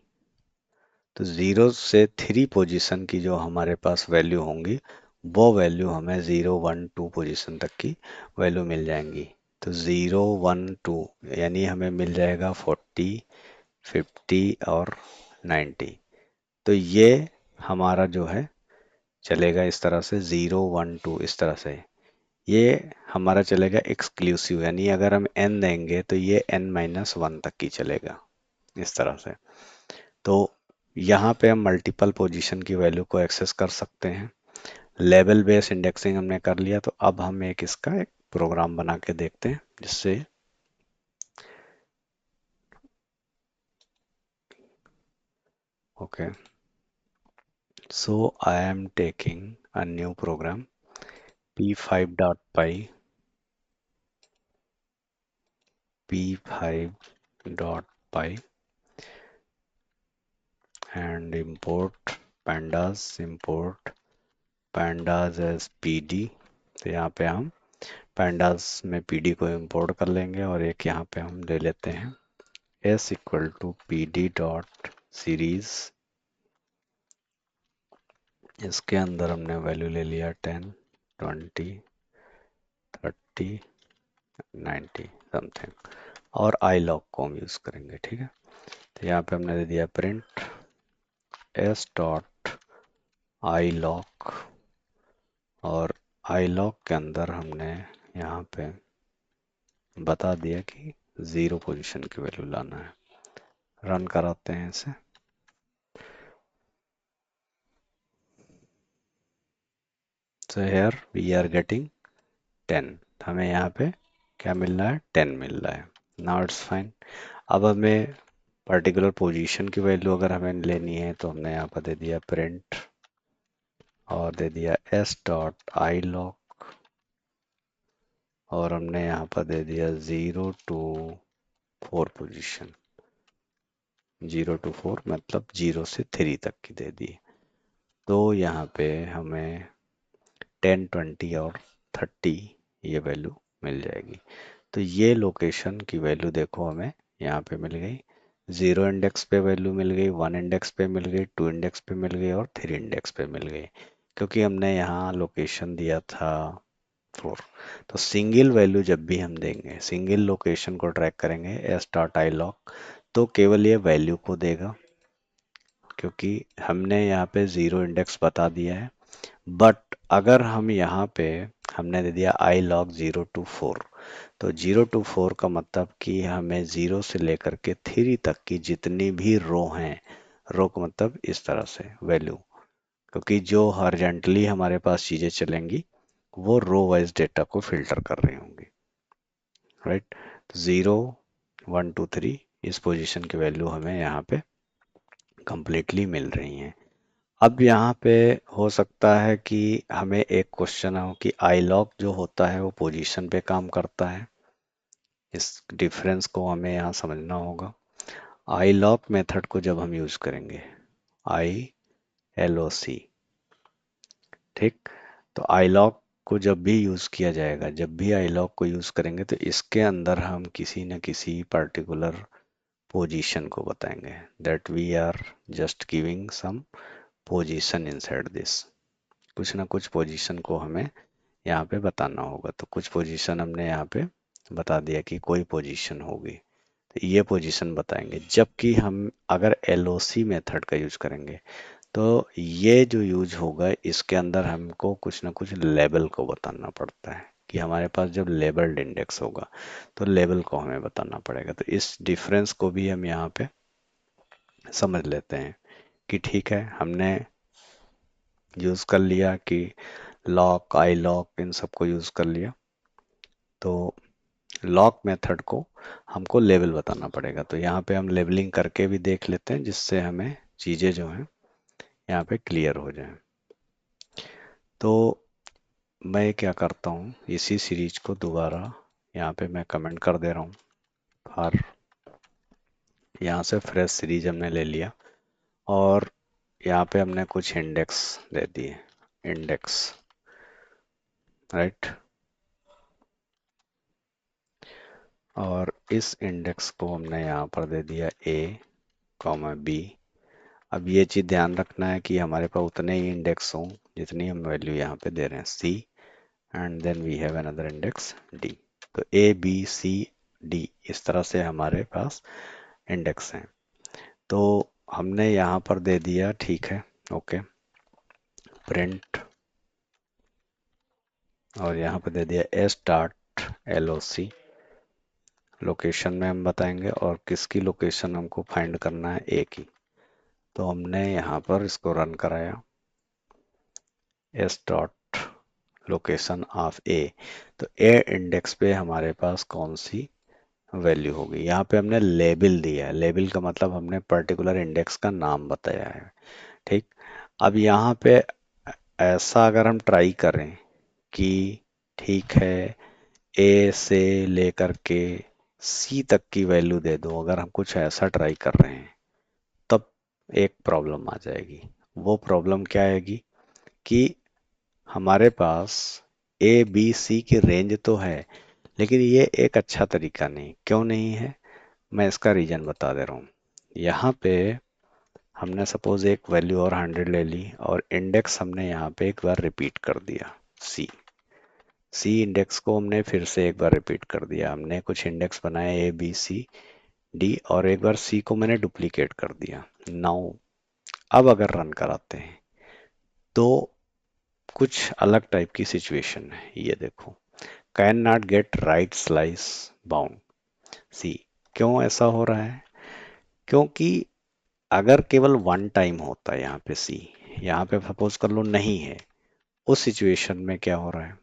तो 0 से 3 पोजीशन की जो हमारे पास वैल्यू होंगी वो वैल्यू हमें 0 1 2 पोजीशन तक की वैल्यू मिल जाएंगी। तो 0 1 2 यानी हमें मिल जाएगा 40 50 और 90। तो ये हमारा जो है चलेगा इस तरह से 0 1 2 इस तरह से। ये हमारा चलेगा एक्सक्लूसिव, यानी अगर हम n देंगे तो ये n-1 तक की चलेगा इस तरह से। तो यहाँ पे हम मल्टीपल पोजीशन की वैल्यू को एक्सेस कर सकते हैं। लेवल बेस्ड इंडेक्सिंग हमने कर लिया, तो अब हम इसका एक प्रोग्राम बना के देखते हैं जिससे okay, so I am taking a new program p5.py p5.py and import pandas as pd। तो यहाँ पे हम pandas में pd को इंपोर्ट कर लेंगे, और एक यहाँ पे हम ले लेते हैं s equal to P D dot series. इसके अंदर हमने वैल्यू ले लिया 10 20 30 90 समथिंग, और आई लॉग को हम यूज करेंगे, ठीक है। तो यहाँ पे हमने दे दिया print s dot I log, और आई लॉग के अंदर हमने यहाँ पे बता दिया कि 0 पोजीशन की वैल्यू लाना है। रन कराते हैं इसे। So here we are getting 10। हमें यहाँ पे क्या मिल रहा है, 10 मिल रहा है। Now it's fine. अब हमें पर्टिकुलर पोजीशन की वैल्यू अगर हमें लेनी है तो हमने यहाँ पर दे दिया प्रिंट और दे दिया s डॉट आई लॉग, और हमने यहाँ पर दे दिया 0 to 4 पोजीशन। 0 to 4 मतलब 0 से 3 तक की दे दी। तो यहाँ पे हमें 10 20 और 30 ये वैल्यू मिल जाएगी। तो ये लोकेशन की वैल्यू देखो हमें यहाँ पे मिल गई। 0 इंडेक्स पे वैल्यू मिल गई, 1 इंडेक्स पे मिल गई, 2 इंडेक्स पे मिल गई और 3 इंडेक्स पे मिल गई, क्योंकि हमने यहाँ लोकेशन दिया था 4। तो सिंगल वैल्यू जब भी हम देंगे, सिंगल लोकेशन को ट्रैक करेंगे एस डॉट आई लॉग, तो केवल ये वैल्यू को देगा, क्योंकि हमने यहाँ पे 0 इंडेक्स बता दिया है। बट अगर हम यहाँ पे हमने दे दिया आई लॉग 0 to 4, तो 0 to 4 का मतलब कि हमें 0 से लेकर के 3 तक की जितनी भी रो हैं, रो का मतलब इस तरह से वैल्यू, क्योंकि जो हॉरिजॉन्टली हमारे पास चीज़ें चलेंगी वो रो वाइज डेटा को फिल्टर कर रही होंगी, राइट। तो 0 1 2 3 इस पोजीशन की वैल्यू हमें यहाँ पे कंप्लीटली मिल रही हैं। अब यहाँ पे हो सकता है कि हमें एक क्वेश्चन हो कि आई लॉग जो होता है वो पोजीशन पे काम करता है। इस डिफरेंस को हमें यहाँ समझना होगा। आई लॉग मेथड को जब हम यूज करेंगे, आई एल ओ सी, ठीक। तो आई लॉग को जब भी यूज किया जाएगा, जब भी आई लॉग को यूज करेंगे तो इसके अंदर हम किसी न किसी पर्टिकुलर पोजीशन को बताएंगे, that we are just giving some position inside this. कुछ ना कुछ पोजीशन को हमें यहाँ पे बताना होगा। तो कुछ पोजीशन हमने यहाँ पे बता दिया कि कोई पोजीशन होगी, तो ये पोजीशन बताएंगे। जबकि हम अगर एलओसी मेथड का यूज करेंगे तो ये जो यूज होगा इसके अंदर हमको कुछ ना कुछ लेबल को बताना पड़ता है, कि हमारे पास जब लेबल्ड इंडेक्स होगा तो लेबल को हमें बताना पड़ेगा। तो इस डिफरेंस को भी हम यहाँ पे समझ लेते हैं कि ठीक है, हमने यूज कर लिया कि लॉक, आई लॉक, इन सबको यूज़ कर लिया। तो लॉक मेथड को हमको लेबल बताना पड़ेगा, तो यहाँ पे हम लेबलिंग करके भी देख लेते हैं जिससे हमें चीज़ें जो हैं यहाँ पे क्लियर हो जाएं। तो मैं क्या करता हूँ, इसी सीरीज को दोबारा यहाँ पे मैं कमेंट कर दे रहा हूँ। और यहाँ से फ्रेश सीरीज हमने ले लिया और यहाँ पे हमने कुछ इंडेक्स दे दिए, इंडेक्स, राइट। और इस इंडेक्स को हमने यहाँ पर दे दिया ए कॉमा बी। अब ये चीज़ ध्यान रखना है कि हमारे पास उतने ही इंडेक्स हों जितनी हम वैल्यू यहाँ पे दे रहे हैं, C, and then we have another index D. तो ए बी सी डी इस तरह से हमारे पास इंडेक्स हैं। तो हमने यहाँ पर दे दिया, ठीक है, ओके, प्रिंट, और यहाँ पे दे दिया एस डॉट एल ओ सी। लोकेशन में हम बताएंगे और किसकी लोकेशन हमको फाइंड करना है, ए की। तो हमने यहाँ पर इसको रन कराया, एस डॉट लोकेशन ऑफ ए। तो ए इंडेक्स पे हमारे पास कौन सी वैल्यू होगी, यहाँ पे हमने लेबल दिया है। लेबल का मतलब हमने पर्टिकुलर इंडेक्स का नाम बताया है, ठीक। अब यहाँ पे ऐसा अगर हम ट्राई करें कि ठीक है, ए से लेकर के सी तक की वैल्यू दे दो, अगर हम कुछ ऐसा ट्राई कर रहे हैं तब एक प्रॉब्लम आ जाएगी। वो प्रॉब्लम क्या आएगी कि हमारे पास ए बी सी की रेंज तो है, लेकिन ये एक अच्छा तरीका नहीं। क्यों नहीं है, मैं इसका रीजन बता दे रहा हूँ। यहाँ पे हमने सपोज एक वैल्यू और 100 ले ली और इंडेक्स हमने यहाँ पे एक बार रिपीट कर दिया, सी। सी इंडेक्स को हमने फिर से एक बार रिपीट कर दिया, हमने कुछ इंडेक्स बनाए ए बी सी डी, और एक बार सी को मैंने डुप्लीकेट कर दिया। नाउ अब अगर रन कराते हैं तो कुछ अलग टाइप की सिचुएशन है, ये देखो, can not get right slice bound C. क्यों ऐसा हो रहा है, क्योंकि अगर केवल वन टाइम होता है यहाँ पे सी, यहाँ पे सपोज कर लो नहीं है, उस सिचुएशन में क्या हो रहा है,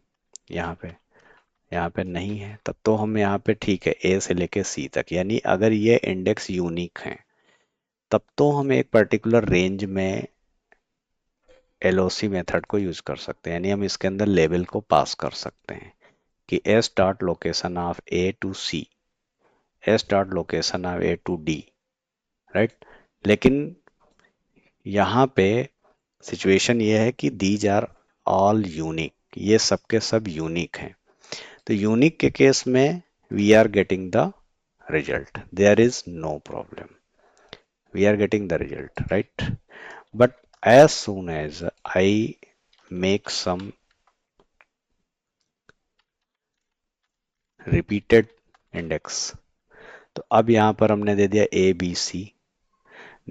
यहाँ पे नहीं है, तब तो हम यहाँ पे ठीक है ए से लेके सी तक, यानी अगर ये इंडेक्स यूनिक है तब तो हम एक पर्टिकुलर रेंज में एलओसी मेथड को यूज कर सकते हैं, यानी हम इसके अंदर लेबल को पास कर सकते हैं कि S dot location of A to C, S dot location of A to D, right. लेकिन यहाँ पे सिचुएशन ये है कि दीज आर ऑल यूनिक, ये सब के सब यूनिक हैं। तो यूनिक के केस में we are getting the result, there is no problem, we are getting the result, right? But as soon as I make some repeated index, तो अब यहाँ पर हमने दे दिया a b c,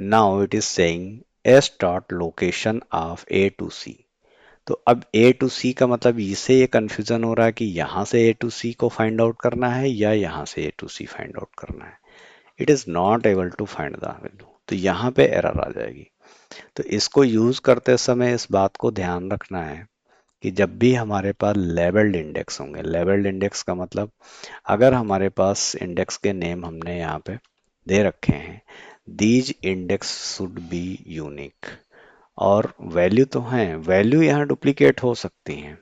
now it is saying s dot location of a to c। तो अब a to c का मतलब इससे ये कंफ्यूजन हो रहा है कि यहाँ से a to c को फाइंड आउट करना है या यहाँ से a to c find out करना है। It is not able to find the value, तो यहाँ पे एरर आ जाएगी। तो इसको यूज करते समय इस बात को ध्यान रखना है कि जब भी हमारे पास लेबल्ड इंडेक्स होंगे, लेबल्ड इंडेक्स का मतलब अगर हमारे पास इंडेक्स के नेम हमने यहाँ पे दे रखे हैं, these index should be unique, और वैल्यू तो हैं, वैल्यू यहाँ डुप्लीकेट हो सकती हैं,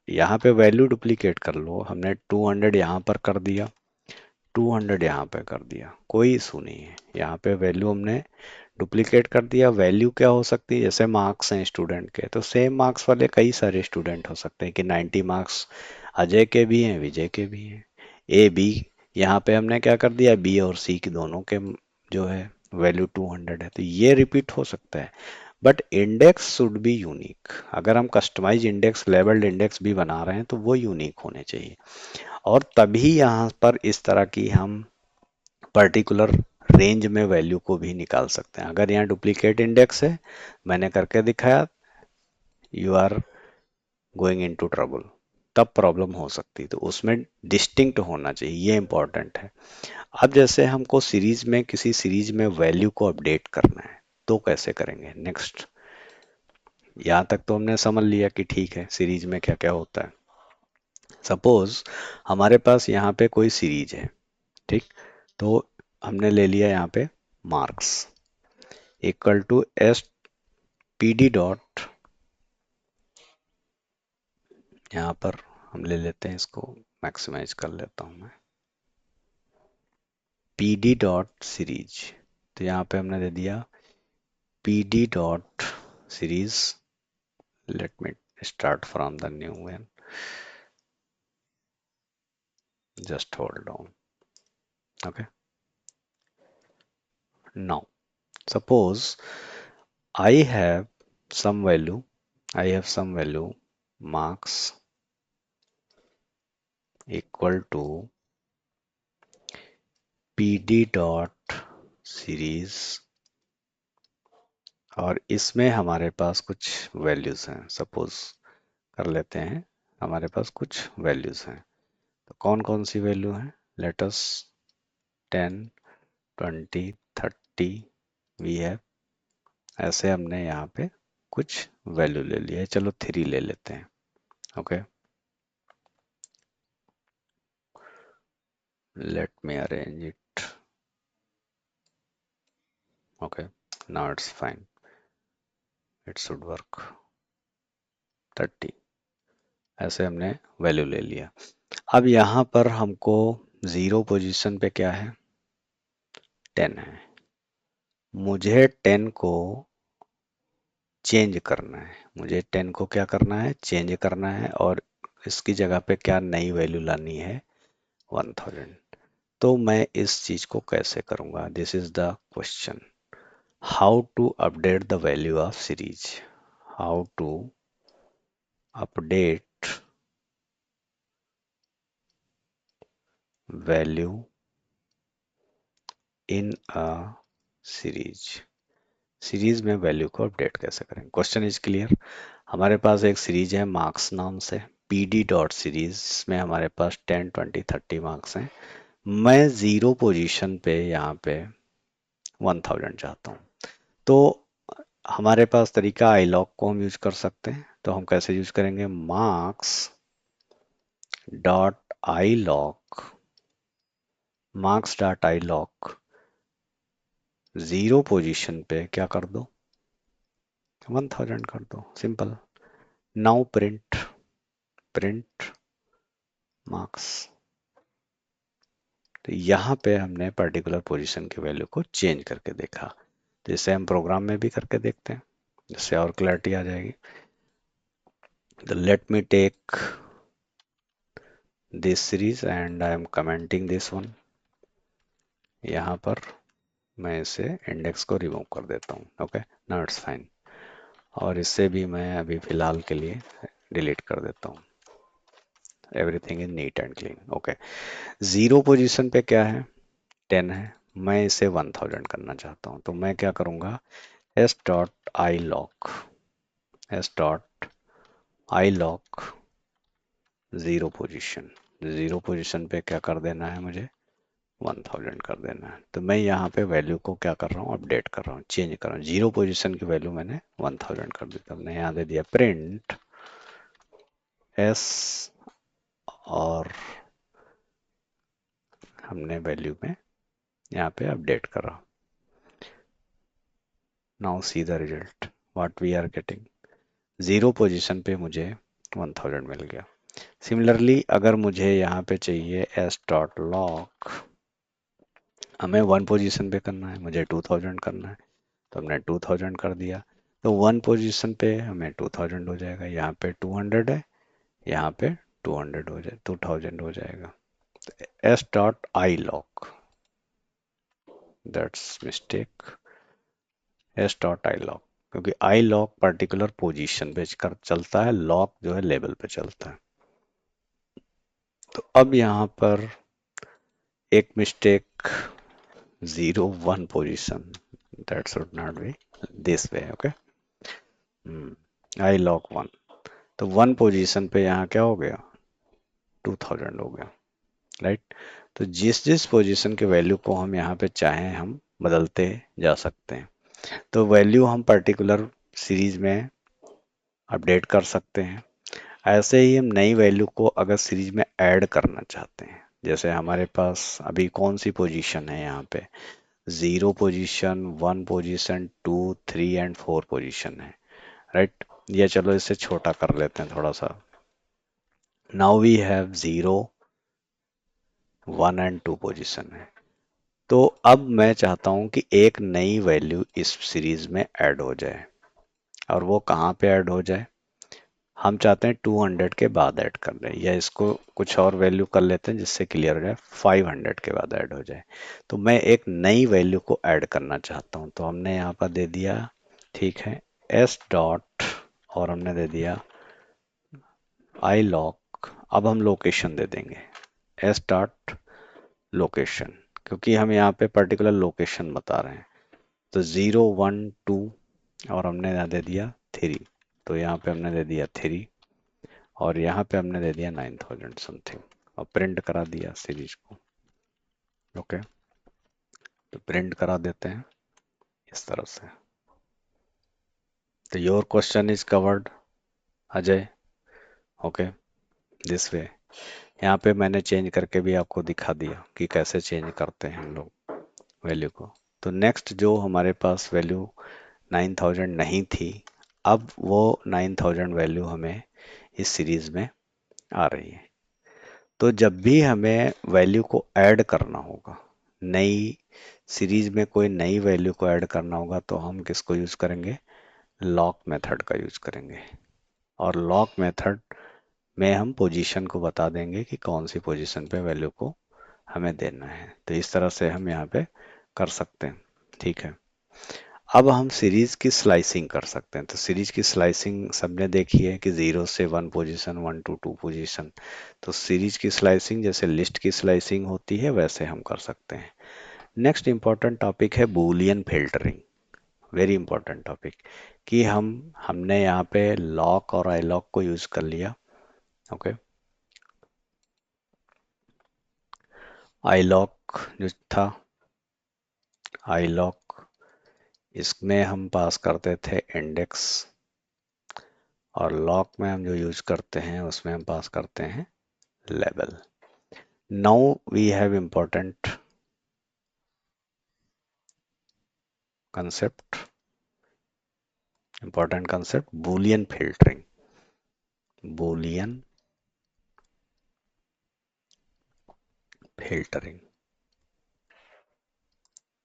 यहाँ पे वैल्यू डुप्लीकेट कर लो, हमने 200 यहाँ पर कर दिया, 200 यहाँ पे कर दिया, कोई इशू नहीं है। यहाँ पे वैल्यू हमने डुप्लीकेट कर दिया। वैल्यू क्या हो सकती है, जैसे मार्क्स हैं स्टूडेंट के, तो सेम मार्क्स वाले कई सारे स्टूडेंट हो सकते हैं कि 90 मार्क्स अजय के भी हैं, विजय के भी हैं। ए बी, यहाँ पे हमने क्या कर दिया, बी और सी की दोनों के जो है वैल्यू 200 है, तो ये रिपीट हो सकता है। But index should be unique, अगर हम कस्टमाइज इंडेक्स, लेबल्ड इंडेक्स भी बना रहे हैं तो वो यूनिक होने चाहिए, और तभी यहाँ पर इस तरह की हम पर्टिकुलर रेंज में वैल्यू को भी निकाल सकते हैं। अगर यहाँ डुप्लीकेट इंडेक्स है, मैंने करके दिखाया, you are going in to trouble, तब प्रॉब्लम हो सकती है। तो उसमें डिस्टिंक्ट होना चाहिए, ये इंपॉर्टेंट है। अब जैसे हमको सीरीज में, किसी सीरीज में वैल्यू को अपडेट करना है तो कैसे करेंगे, नेक्स्ट यहाँ तक तो हमने समझ लिया कि ठीक है सीरीज में क्या क्या होता है। सपोज हमारे पास यहाँ पे कोई सीरीज है, ठीक। तो हमने ले लिया यहाँ पे marks equal to S P D dot, यहाँ पर हम ले लेते हैं इसको, मैक्सिमाइज कर लेता हूँ मैं, पी डी डॉट सीरीज। तो यहाँ पे हमने दे दिया P D dot series, let me start from the new one, just hold on, okay. Now suppose I have some value, I have some value marks equal to pd dot series, और इसमें हमारे पास कुछ वैल्यूज हैं। सपोज कर लेते हैं हमारे पास कुछ वैल्यूज हैं, तो कौन कौन सी वैल्यू हैं, लेट अस 10 20 30 वी हैव, ऐसे हमने यहाँ पे कुछ वैल्यू ले लिया है। चलो 3 ले लेते हैं, okay. Let me arrange it, okay, now it's fine, it should work। 30 ऐसे हमने वैल्यू ले लिया। अब यहाँ पर हमको जीरो पोजीशन पे क्या है, 10 है। मुझे 10 को चेंज करना है, मुझे 10 को क्या करना है, चेंज करना है, और इसकी जगह पे क्या नई वैल्यू लानी है, 1000। तो मैं इस चीज को कैसे करूंगा, this is the question, how to update the value of series, how to update value in a series, series में वैल्यू को अपडेट कैसे करें। Question is clear. हमारे पास एक सीरीज है मार्क्स नाम से, पी डी डॉट सीरीज में हमारे पास 10 20 30 मार्क्स हैं। मैं जीरो पोजीशन पे यहाँ पे 1000 चाहता हूँ। तो हमारे पास तरीका आई लॉग को हम यूज कर सकते हैं। तो हम कैसे यूज करेंगे, marks dot I log, marks dot I log zero position पे क्या कर दो, 1000 कर दो, simple. Now print, print marks. तो यहाँ पे हमने पर्टिकुलर पोजीशन की वैल्यू को चेंज करके देखा। तो इसे हम प्रोग्राम में भी करके देखते हैं, जिससे और क्लैरिटी आ जाएगी। तो let me take this series and I am commenting this one. यहाँ पर मैं इसे इंडेक्स को रिमूव कर देता हूँ, ओके, नाउ इट्स फाइन। और इससे भी मैं अभी फिलहाल के लिए डिलीट कर देता हूँ। Everything is neat and clean, okay. Zero position पे क्या है, 10 है। मैं इसे 1000 करना चाहता हूँ, तो मैं क्या करूँगा, S dot I lock, S dot I lock zero position, zero position पे क्या कर देना है, मुझे 1000 कर देना है। तो मैं यहाँ पे वैल्यू को क्या कर रहा हूँ, अपडेट कर रहा हूँ, चेंज कर रहा हूँ। जीरो पोजीशन की वैल्यू मैंने 1000 कर दी। तो हमने यहाँ दे दिया प्रिंट एस, और हमने वैल्यू में यहाँ पे अपडेट करा। Now see the result what we are getting, zero position पे मुझे 1000 मिल गया। सिमिलरली अगर मुझे यहाँ पे चाहिए एस डॉट लॉक, हमें वन पोजीशन पे करना है, मुझे 2000 करना है, तो हमने 2000 कर दिया। तो वन पोजीशन पे हमें 2000 हो जाएगा, यहाँ पे 200 है, यहाँ पे 200 हो जाए, 2000 हो जाएगा। S dot I lock, that's mistake, S dot I lock, क्योंकि आई लॉक पर्टिकुलर पोजीशन पे कर चलता है, लॉक जो है लेवल पे चलता है। तो अब यहाँ पर एक mistake, zero one position, that should not be this way, okay. I lock one, तो वन पोजीशन पे यहाँ क्या हो गया, 2000 हो गया, राइट। तो जिस जिस पोजीशन के वैल्यू को हम यहाँ पे चाहें हम बदलते जा सकते हैं। तो वैल्यू हम पर्टिकुलर सीरीज में अपडेट कर सकते हैं। ऐसे ही हम नई वैल्यू को अगर सीरीज में ऐड करना चाहते हैं, जैसे हमारे पास अभी कौन सी पोजीशन है यहाँ पे, 0 पोजीशन, 1 पोजीशन, 2, 3 एंड 4 पोजीशन है, राइट। ये चलो इसे छोटा कर लेते हैं थोड़ा सा। Now we have 0, 1 and 2 position है। तो अब मैं चाहता हूं कि एक नई वैल्यू इस सीरीज में ऐड हो जाए, और वो कहाँ पे ऐड हो जाए, हम चाहते हैं 200 के बाद ऐड कर रहे हैं, या इसको कुछ और वैल्यू कर लेते हैं जिससे क्लियर हो जाए, 500 के बाद ऐड हो जाए। तो मैं एक नई वैल्यू को ऐड करना चाहता हूं, तो हमने यहाँ पर दे दिया, ठीक है, एस डॉट, और हमने दे दिया आई लॉक। अब हम लोकेशन दे देंगे, एस डॉट लोकेशन, क्योंकि हम यहाँ पे पर्टिकुलर लोकेशन बता रहे हैं। तो 0, 1, 2, और हमने यहाँ दे दिया 3, तो यहाँ पे हमने दे दिया 3, और यहाँ पे हमने दे दिया 9000 समथिंग, और प्रिंट करा दिया सीरीज को। ओके, तो प्रिंट करा देते हैं इस तरह से। तो your question is covered Ajay. Okay, this way. यहाँ पे मैंने चेंज करके भी आपको दिखा दिया कि कैसे चेंज करते हैं हम लोग वैल्यू को। तो नेक्स्ट जो हमारे पास वैल्यू 9000 नहीं थी, अब वो 9000 वैल्यू हमें इस सीरीज में आ रही है। तो जब भी हमें वैल्यू को ऐड करना होगा, नई सीरीज में कोई नई वैल्यू को ऐड करना होगा, तो हम किसको यूज करेंगे, लॉक मेथड का यूज करेंगे। और लॉक मेथड में हम पोजीशन को बता देंगे कि कौन सी पोजीशन पे वैल्यू को हमें देना है। तो इस तरह से हम यहाँ पे कर सकते हैं, ठीक है। अब हम सीरीज की स्लाइसिंग कर सकते हैं। तो सीरीज की स्लाइसिंग सबने देखी है कि 0 से 1 पोजीशन, 1 to 2 पोजीशन। तो सीरीज की स्लाइसिंग जैसे लिस्ट की स्लाइसिंग होती है, वैसे हम कर सकते हैं। नेक्स्ट इंपॉर्टेंट टॉपिक है Boolean filtering, very important topic, कि हमने यहाँ पे लॉक और आई लॉक को यूज कर लिया। ओके, आई लॉक जो था, आई लॉक, इसमें हम पास करते थे इंडेक्स, और लॉक में हम जो यूज करते हैं उसमें हम पास करते हैं level. Now we have important concept, important concept, boolean filtering। boolean filtering,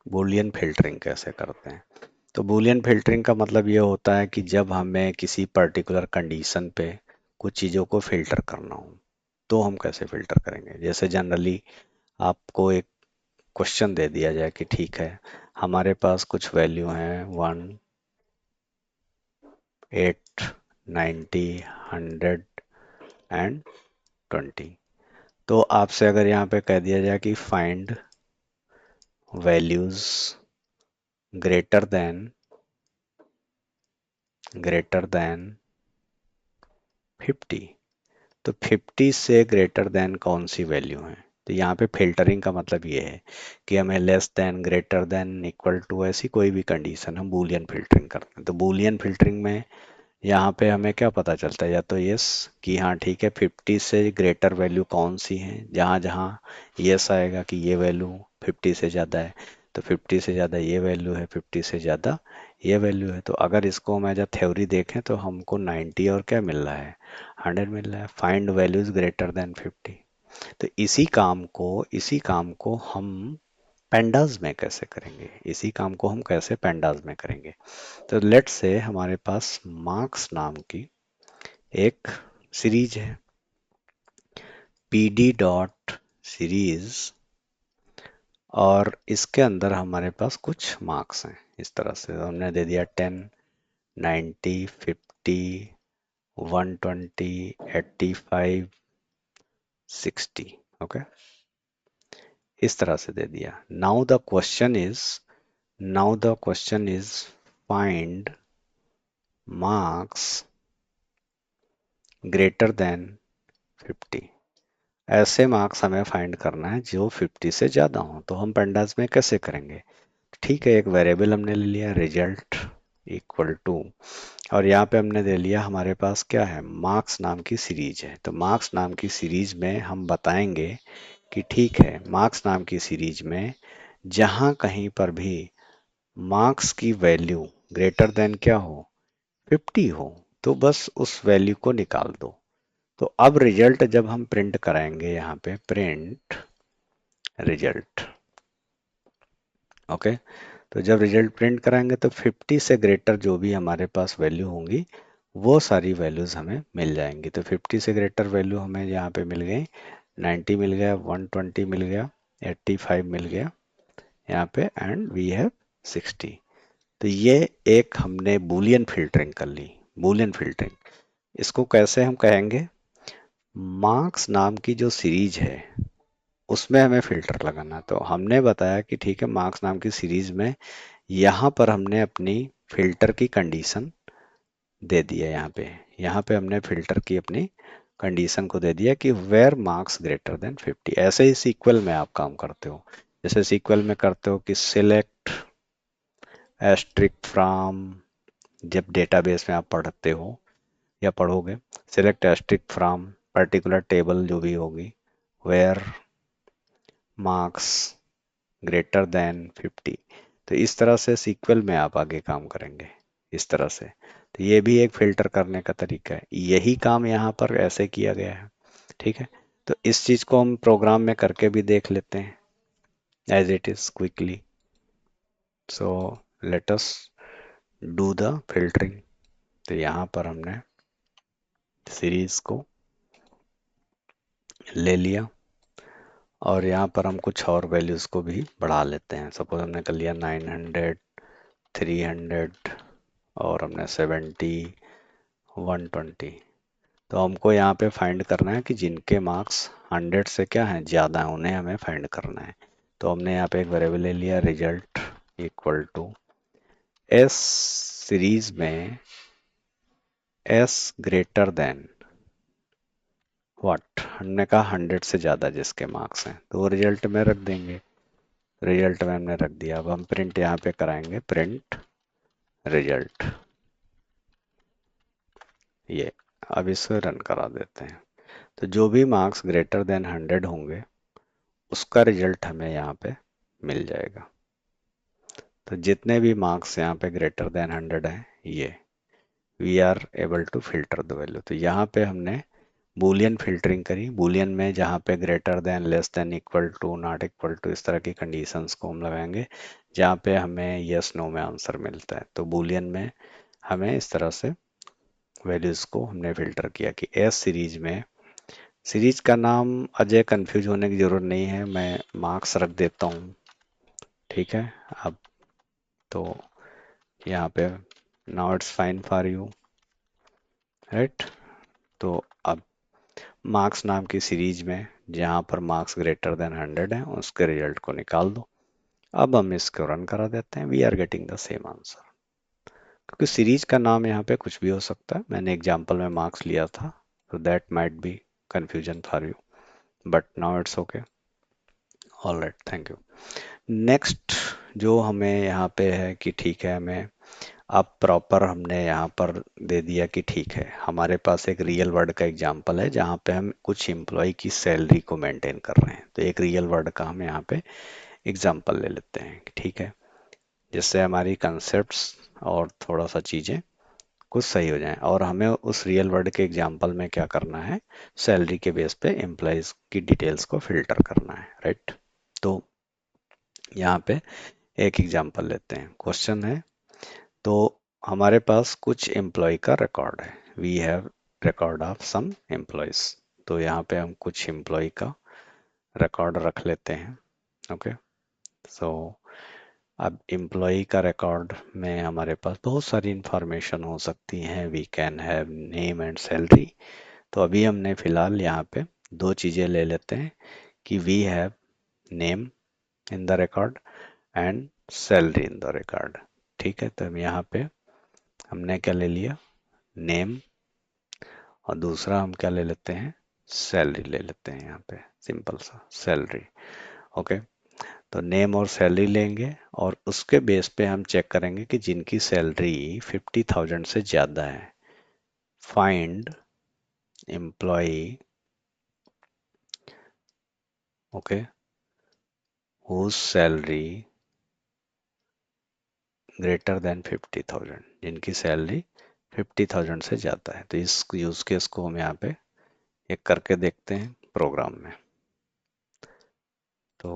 boolean filtering कैसे करते हैं। तो boolean filtering का मतलब ये होता है कि जब हमें किसी पर्टिकुलर कंडीशन पे कुछ चीज़ों को फिल्टर करना हो, तो हम कैसे फिल्टर करेंगे। जैसे जनरली आपको एक क्वेश्चन दे दिया जाए कि ठीक है, हमारे पास कुछ वैल्यू हैं 1, 8, 90, 100 एंड 20। तो आपसे अगर यहाँ पे कह दिया जाए कि फाइंड वैल्यूज ग्रेटर देन 50, तो 50 से ग्रेटर देन कौन सी वैल्यू है। तो यहाँ पे फिल्टरिंग का मतलब ये है कि हमें less than, greater than, equal to, ऐसी कोई भी कंडीशन हम बूलियन फिल्टरिंग करते हैं। तो बूलियन फिल्टरिंग में यहाँ पे हमें क्या पता चलता है, या तो यस कि हाँ ठीक है, 50 से ग्रेटर वैल्यू कौन सी है, जहाँ जहाँ यस आएगा कि ये वैल्यू 50 से ज़्यादा है, तो 50 से ज़्यादा ये वैल्यू है, 50 से ज़्यादा ये वैल्यू है। तो अगर इसको हम एज अ थ्योरी देखें तो हमको 90 और क्या मिल रहा है, 100 मिल रहा है। Find values greater than 50। तो इसी काम को हम पेंडाज में कैसे करेंगे, इसी काम को हम कैसे पेंडाज में करेंगे। तो लेट से हमारे पास मार्क्स नाम की एक सीरीज है, पी डॉट सीरीज, और इसके अंदर हमारे पास कुछ मार्क्स हैं इस तरह से। तो हमने दे दिया 10, 90, 50, 120, 85, 60। ओके, इस तरह से दे दिया। Now the question is find marks greater than 50। ऐसे मार्क्स हमें फाइंड करना है जो 50 से ज़्यादा हो। तो हम पेंडास में कैसे करेंगे, ठीक है, एक वेरिएबल हमने ले लिया रिजल्ट, इक्वल टू, और यहाँ पे हमने दे लिया हमारे पास क्या है, मार्क्स नाम की सीरीज है। तो मार्क्स नाम की सीरीज में हम बताएंगे कि ठीक है, मार्क्स नाम की सीरीज में जहां कहीं पर भी मार्क्स की वैल्यू ग्रेटर देन क्या हो, 50 हो, तो बस उस वैल्यू को निकाल दो। तो अब रिजल्ट जब हम प्रिंट कराएंगे, यहाँ पे प्रिंट रिजल्ट, ओके। तो जब रिजल्ट प्रिंट कराएंगे तो 50 से ग्रेटर जो भी हमारे पास वैल्यू होंगी वो सारी वैल्यूज हमें मिल जाएंगी। तो 50 से ग्रेटर वैल्यू हमें यहाँ पे मिल गई, 90 मिल गया, 120 मिल गया, 85 मिल गया यहाँ पे, एंड वी हैव 60। तो ये एक हमने बूलियन फिल्टरिंग कर ली। बूलियन फिल्टरिंग, इसको कैसे हम कहेंगे, मार्क्स नाम की जो सीरीज है उसमें हमें फिल्टर लगाना है। तो हमने बताया कि ठीक है, मार्क्स नाम की सीरीज में यहाँ पर हमने अपनी फिल्टर की कंडीशन दे दी है। यहाँ पे हमने फिल्टर की अपनी कंडीशन को दे दिया कि वेयर मार्क्स ग्रेटर देन 50। ऐसे ही सीक्वल में आप काम करते हो, जैसे सीक्वल में करते हो कि सिलेक्ट एस्ट्रिक फ्रॉम, जब डेटाबेस में आप पढ़ते हो या पढ़ोगे, select asterisk from particular table जो भी होगी, वेयर मार्क्स ग्रेटर देन 50। तो इस तरह से सीक्वल में आप आगे काम करेंगे, इस तरह से। तो ये भी एक फिल्टर करने का तरीका है, यही काम यहाँ पर ऐसे किया गया है, ठीक है। तो इस चीज को हम प्रोग्राम में करके भी देख लेते हैं as it is quickly. So let us do the filtering. तो यहाँ पर हमने सीरीज को ले लिया और यहाँ पर हम कुछ और वैल्यूज को भी बढ़ा लेते हैं। सपोज हमने कर लिया 900, 300, और हमने 70, 120। तो हमको यहाँ पे फाइंड करना है कि जिनके मार्क्स 100 से क्या है, ज़्यादा है, उन्हें हमें फाइंड करना है। तो हमने यहाँ पे एक वेरिएबल ले लिया, result equal to S series में एस ग्रेटर देन व्हाट, हमने कहा 100 से ज़्यादा जिसके मार्क्स हैं, तो वो रिजल्ट में रख देंगे। रिजल्ट में हमने रख दिया। अब हम प्रिंट यहाँ पे कराएंगे, प्रिंट रिजल्ट। ये अब इसे रन करा देते हैं। तो जो भी मार्क्स ग्रेटर देन 100 होंगे उसका रिजल्ट हमें यहाँ पे मिल जाएगा। तो जितने भी मार्क्स यहाँ पे ग्रेटर देन 100 हैं, ये we are able to filter the value. तो यहाँ पे हमने बूलियन फिल्टरिंग करी। बूलियन में जहाँ पे greater than, less than, equal to, not equal to, इस तरह की कंडीशंस को हम लगाएंगे जहाँ पे हमें यस नो में आंसर मिलता है। तो बूलियन में हमें इस तरह से वैल्यूज को हमने फिल्टर किया कि एस सीरीज में, सीरीज का नाम अजय कंफ्यूज होने की जरूरत नहीं है, मैं मार्क्स रख देता हूँ, ठीक है। अब तो यहाँ पे now it's fine for you, right. तो अब मार्क्स नाम की सीरीज में जहाँ पर मार्क्स ग्रेटर देन 100 है उसके रिजल्ट को निकाल दो। अब हम इसको रन करा देते हैं, we are getting the same answer. क्योंकि सीरीज का नाम यहाँ पे कुछ भी हो सकता है, मैंने एग्जाम्पल में मार्क्स लिया था, तो that might be confusion for you, but now it's okay. All right, thank you. Next जो हमें यहाँ पे है कि ठीक है, हमें अब प्रॉपर हमने यहाँ पर दे दिया कि ठीक है, हमारे पास एक रियल वर्ड का एग्जांपल है जहाँ पे हम कुछ एम्प्लॉय की सैलरी को मेंटेन कर रहे हैं। तो एक रियल वर्ड का हम यहाँ पे एग्जांपल ले लेते हैं, ठीक है, जिससे हमारी कंसेप्ट्स और थोड़ा सा चीज़ें कुछ सही हो जाएं। और हमें उस रियल वर्ड के एग्जांपल में क्या करना है, सैलरी के बेस पे एम्प्लॉयज़ की डिटेल्स को फिल्टर करना है, राइट। तो यहाँ पे एक एग्जांपल लेते हैं। क्वेश्चन है, तो हमारे पास कुछ एम्प्लॉय का रिकॉर्ड है, we have record of some employees. तो यहाँ पे हम कुछ एम्प्लॉय का रिकॉर्ड रख लेते हैं, ओके। सो अब एम्प्लॉय का रिकॉर्ड में हमारे पास बहुत सारी इंफॉर्मेशन हो सकती हैं, we can have name and salary. तो अभी हमने फिलहाल यहाँ पे दो चीज़ें ले लेते हैं कि we have name in the record and salary in the record, ठीक है। तो हम यहाँ पे हमने क्या ले लिया, नेम, और दूसरा हम क्या ले लेते हैं, सैलरी ले लेते हैं। यहाँ पे सिंपल सा सैलरी, ओके। तो नेम और सैलरी लेंगे और उसके बेस पे हम चेक करेंगे कि जिनकी सैलरी 50,000 से ज़्यादा है, find employee, okay, whose salary greater than 50,000, जिनकी सैलरी 50,000 से ज़्यादा है। तो इस यूज़ केस को हम यहाँ पे एक करके देखते हैं प्रोग्राम में। तो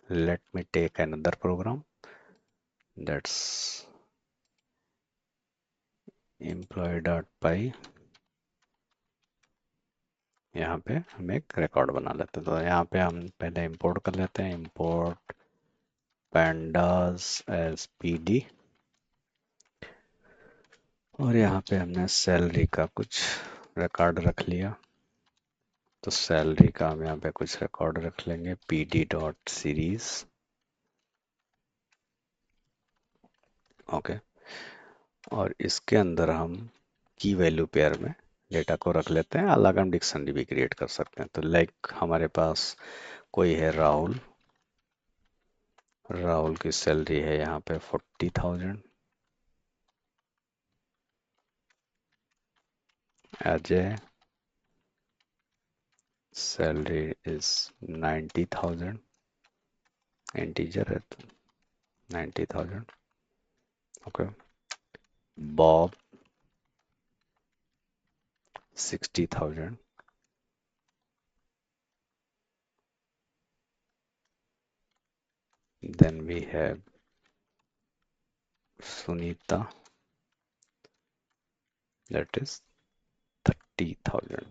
let me take another program, that's employee dot py. यहाँ पे हम एक रिकॉर्ड बना लेते हैं। तो यहाँ पे हम पहले इंपोर्ट कर लेते हैं, इंपोर्ट pandas एज pd, और यहाँ पे हमने सैलरी का कुछ रिकॉर्ड रख लिया। तो सैलरी का हम यहाँ पे कुछ रिकॉर्ड रख लेंगे, pd डॉट सीरीज, ओके। और इसके अंदर हम की वैल्यू पेयर में डेटा को रख लेते हैं, अलग हम डिक्शनरी भी क्रिएट कर सकते हैं। तो लाइक हमारे पास कोई है राहुल, राहुल की सैलरी है यहाँ पे 40,000, अजय सैलरी इज 90,000, इंटीजर है तो 90,000, okay. Bob 60,000, then we have Sunita, that is 30,000.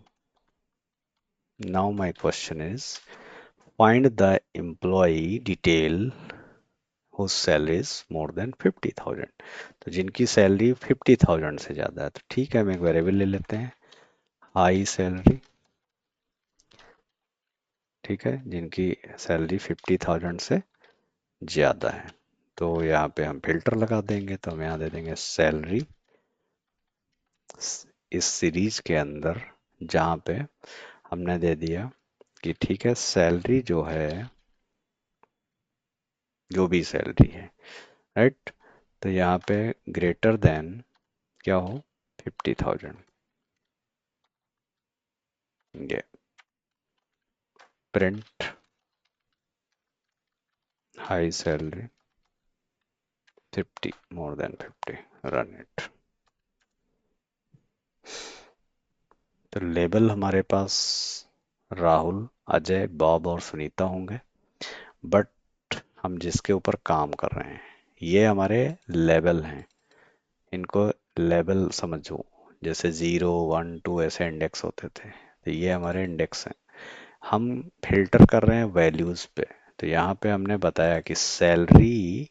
Now my question is, find the employee detail whose salary is more than 50,000. तो जिनकी सैलरी 50,000 से ज़्यादा है, तो ठीक है, हम एक वेरिएबल ले लेते हैं, हाई सैलरी, ठीक है, जिनकी सैलरी 50,000 से ज़्यादा है। तो यहाँ पे हम फिल्टर लगा देंगे, तो हम यहाँ दे देंगे सैलरी इस सीरीज के अंदर, जहाँ पे हमने दे दिया कि ठीक है, सैलरी जो है, जो भी सैलरी है, राइट, तो यहाँ पे ग्रेटर देन क्या हो, 50,000, ये print high salary 50 more than 50, run it. तो लेबल हमारे पास राहुल, अजय, बॉब और सुनीता होंगे, बट हम जिसके ऊपर काम कर रहे हैं ये हमारे लेबल हैं, इनको लेबल समझो, जैसे 0 1 2 ऐसे इंडेक्स होते थे, तो ये हमारे इंडेक्स हैं। हम फिल्टर कर रहे हैं वैल्यूज पे। तो यहाँ पे हमने बताया कि सैलरी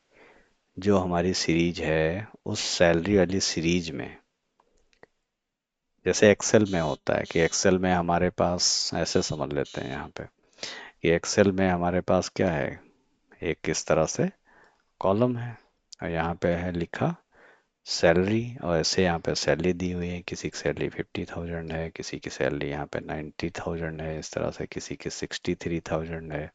जो हमारी सीरीज है, उस सैलरी वाली सीरीज में, जैसे एक्सेल में होता है कि एक्सेल में हमारे पास, ऐसे समझ लेते हैं यहाँ पे कि एक्सेल में हमारे पास क्या है, एक किस तरह से कॉलम है, और यहाँ पे है लिखा सैलरी, और ऐसे यहाँ पे सैलरी दी हुई है, किसी की सैलरी 50,000 है, किसी की सैलरी यहाँ पे 90,000 है, इस तरह से किसी की 63,000 है,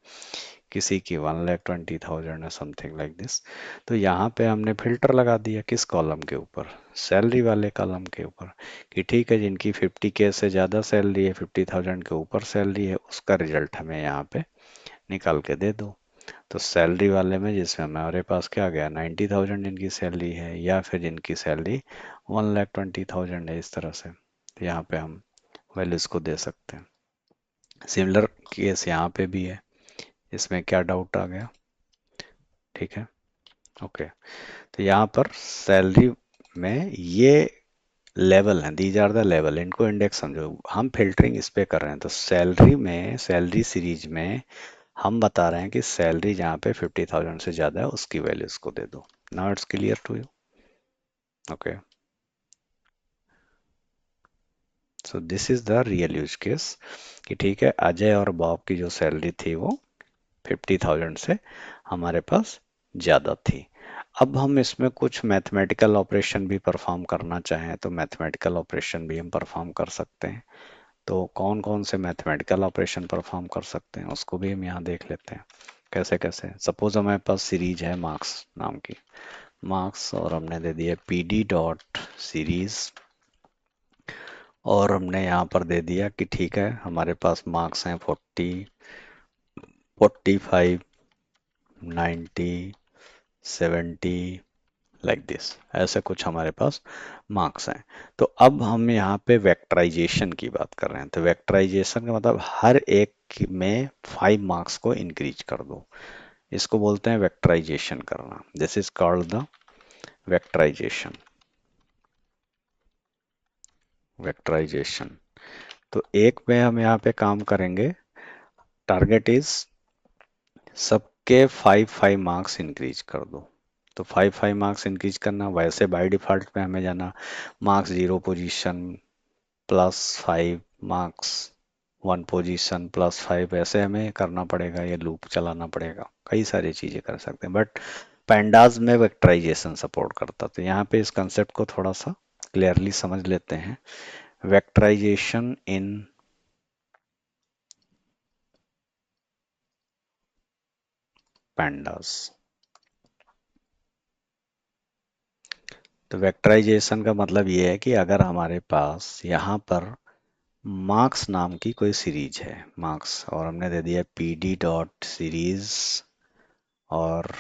किसी की 1,20,000 है, समथिंग लाइक दिस। तो यहाँ पे हमने फिल्टर लगा दिया किस कॉलम के ऊपर, सैलरी वाले कॉलम के ऊपर, कि ठीक है, जिनकी 50K से ज़्यादा सैलरी है, 50,000 के ऊपर सैलरी है, उसका रिजल्ट हमें यहाँ पे निकाल के दे दो। तो सैलरी वाले में जिसमें हमारे पास क्या आ गया, 90,000 जिनकी सैलरी है, या फिर जिनकी सैलरी 1,20,000 है, इस तरह से। तो यहाँ पे हम वैल्यूज को दे सकते हैं। सिमिलर केस यहाँ पे भी है, इसमें क्या डाउट आ गया, ठीक है, ओके। तो यहाँ पर सैलरी में ये लेवल हैं, दीज आर द लेवल, इनको इंडेक्स समझो, हम फिल्टरिंग इस पे कर रहे हैं। तो सैलरी में, सैलरी सीरीज में हम बता रहे हैं कि सैलरी जहाँ पे 50,000 से ज़्यादा है उसकी वैल्यूज को दे दो। Now it's clear to you, okay. So this is the real use case कि ठीक है, अजय और बॉब की जो सैलरी थी वो 50,000 से हमारे पास ज़्यादा थी। अब हम इसमें कुछ मैथमेटिकल ऑपरेशन भी परफॉर्म करना चाहें तो मैथमेटिकल ऑपरेशन भी हम परफॉर्म कर सकते हैं। तो कौन कौन से मैथमेटिकल ऑपरेशन परफॉर्म कर सकते हैं उसको भी हम यहाँ देख लेते हैं। कैसे कैसे, सपोज हमारे पास सीरीज है मार्क्स नाम की, मार्क्स, और हमने दे दिया पी डी डॉट सीरीज, और हमने यहाँ पर दे दिया कि ठीक है हमारे पास मार्क्स हैं 45, 90, 70, लाइक दिस, ऐसे कुछ हमारे पास मार्क्स हैं। तो अब हम यहाँ पे वेक्टराइजेशन की बात कर रहे हैं, तो वेक्टराइजेशन का मतलब हर एक में 5 मार्क्स को इंक्रीज कर दो, इसको बोलते हैं वेक्टराइजेशन करना। This is called the vectorisation. Vectorisation, तो एक में हम यहाँ पे काम करेंगे, टारगेट इज सबके 5 5 मार्क्स इंक्रीज कर दो। तो 5 5 मार्क्स इंक्रीज करना, वैसे बाय डिफॉल्ट में हमें जाना मार्क्स 0 पोजीशन +5 मार्क्स 1 पोजीशन +5, ऐसे हमें करना पड़ेगा, ये लूप चलाना पड़ेगा, कई सारी चीजें कर सकते हैं, बट पैंडाज में वेक्टराइजेशन सपोर्ट करता। तो यहाँ पे इस कंसेप्ट को थोड़ा सा क्लियरली समझ लेते हैं। वेक्टराइजेशन इन पैंडास। तो वेक्टराइजेशन का मतलब ये है कि अगर हमारे पास यहाँ पर मार्क्स नाम की कोई सीरीज है, मार्क्स, और हमने दे दिया पी डी डॉट सीरीज, और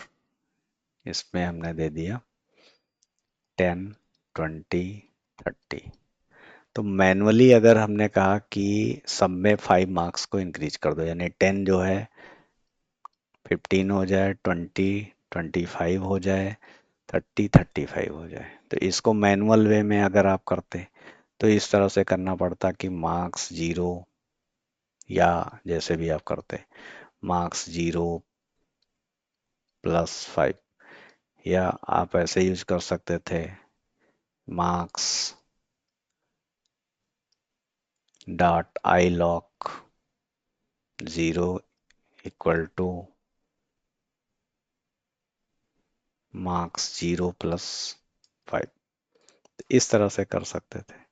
इसमें हमने दे दिया 10, 20, 30। तो मैनुअली अगर हमने कहा कि सब में 5 मार्क्स को इंक्रीज कर दो, यानी 10 जो है 15 हो जाए, 20 25 हो जाए, 30 35 हो जाए, तो इसको मैनुअल वे में अगर आप करते तो इस तरह से करना पड़ता कि मार्क्स 0, या जैसे भी आप करते मार्क्स 0 +5, या आप ऐसे यूज कर सकते थे marks dot I lock 0 = marks 0 +5, इस तरह से कर सकते थे।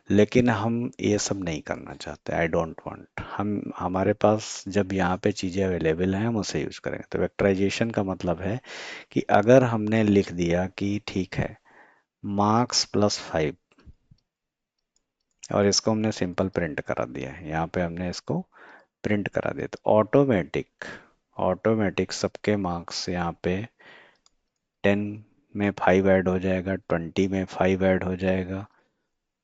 लेकिन हम ये सब नहीं करना चाहते, आई डोंट वांट, हम हमारे पास जब यहाँ पे चीज़ें अवेलेबल हैं हम उसे यूज करेंगे। तो वेक्टराइजेशन का मतलब है कि अगर हमने लिख दिया कि ठीक है मार्क्स +5, और इसको हमने सिंपल प्रिंट करा दिया है, यहाँ पे हमने इसको प्रिंट करा दिया, तो ऑटोमेटिक ऑटोमेटिक सबके मार्क्स यहाँ पे 10 में 5 ऐड हो जाएगा, 20 में 5 ऐड हो जाएगा,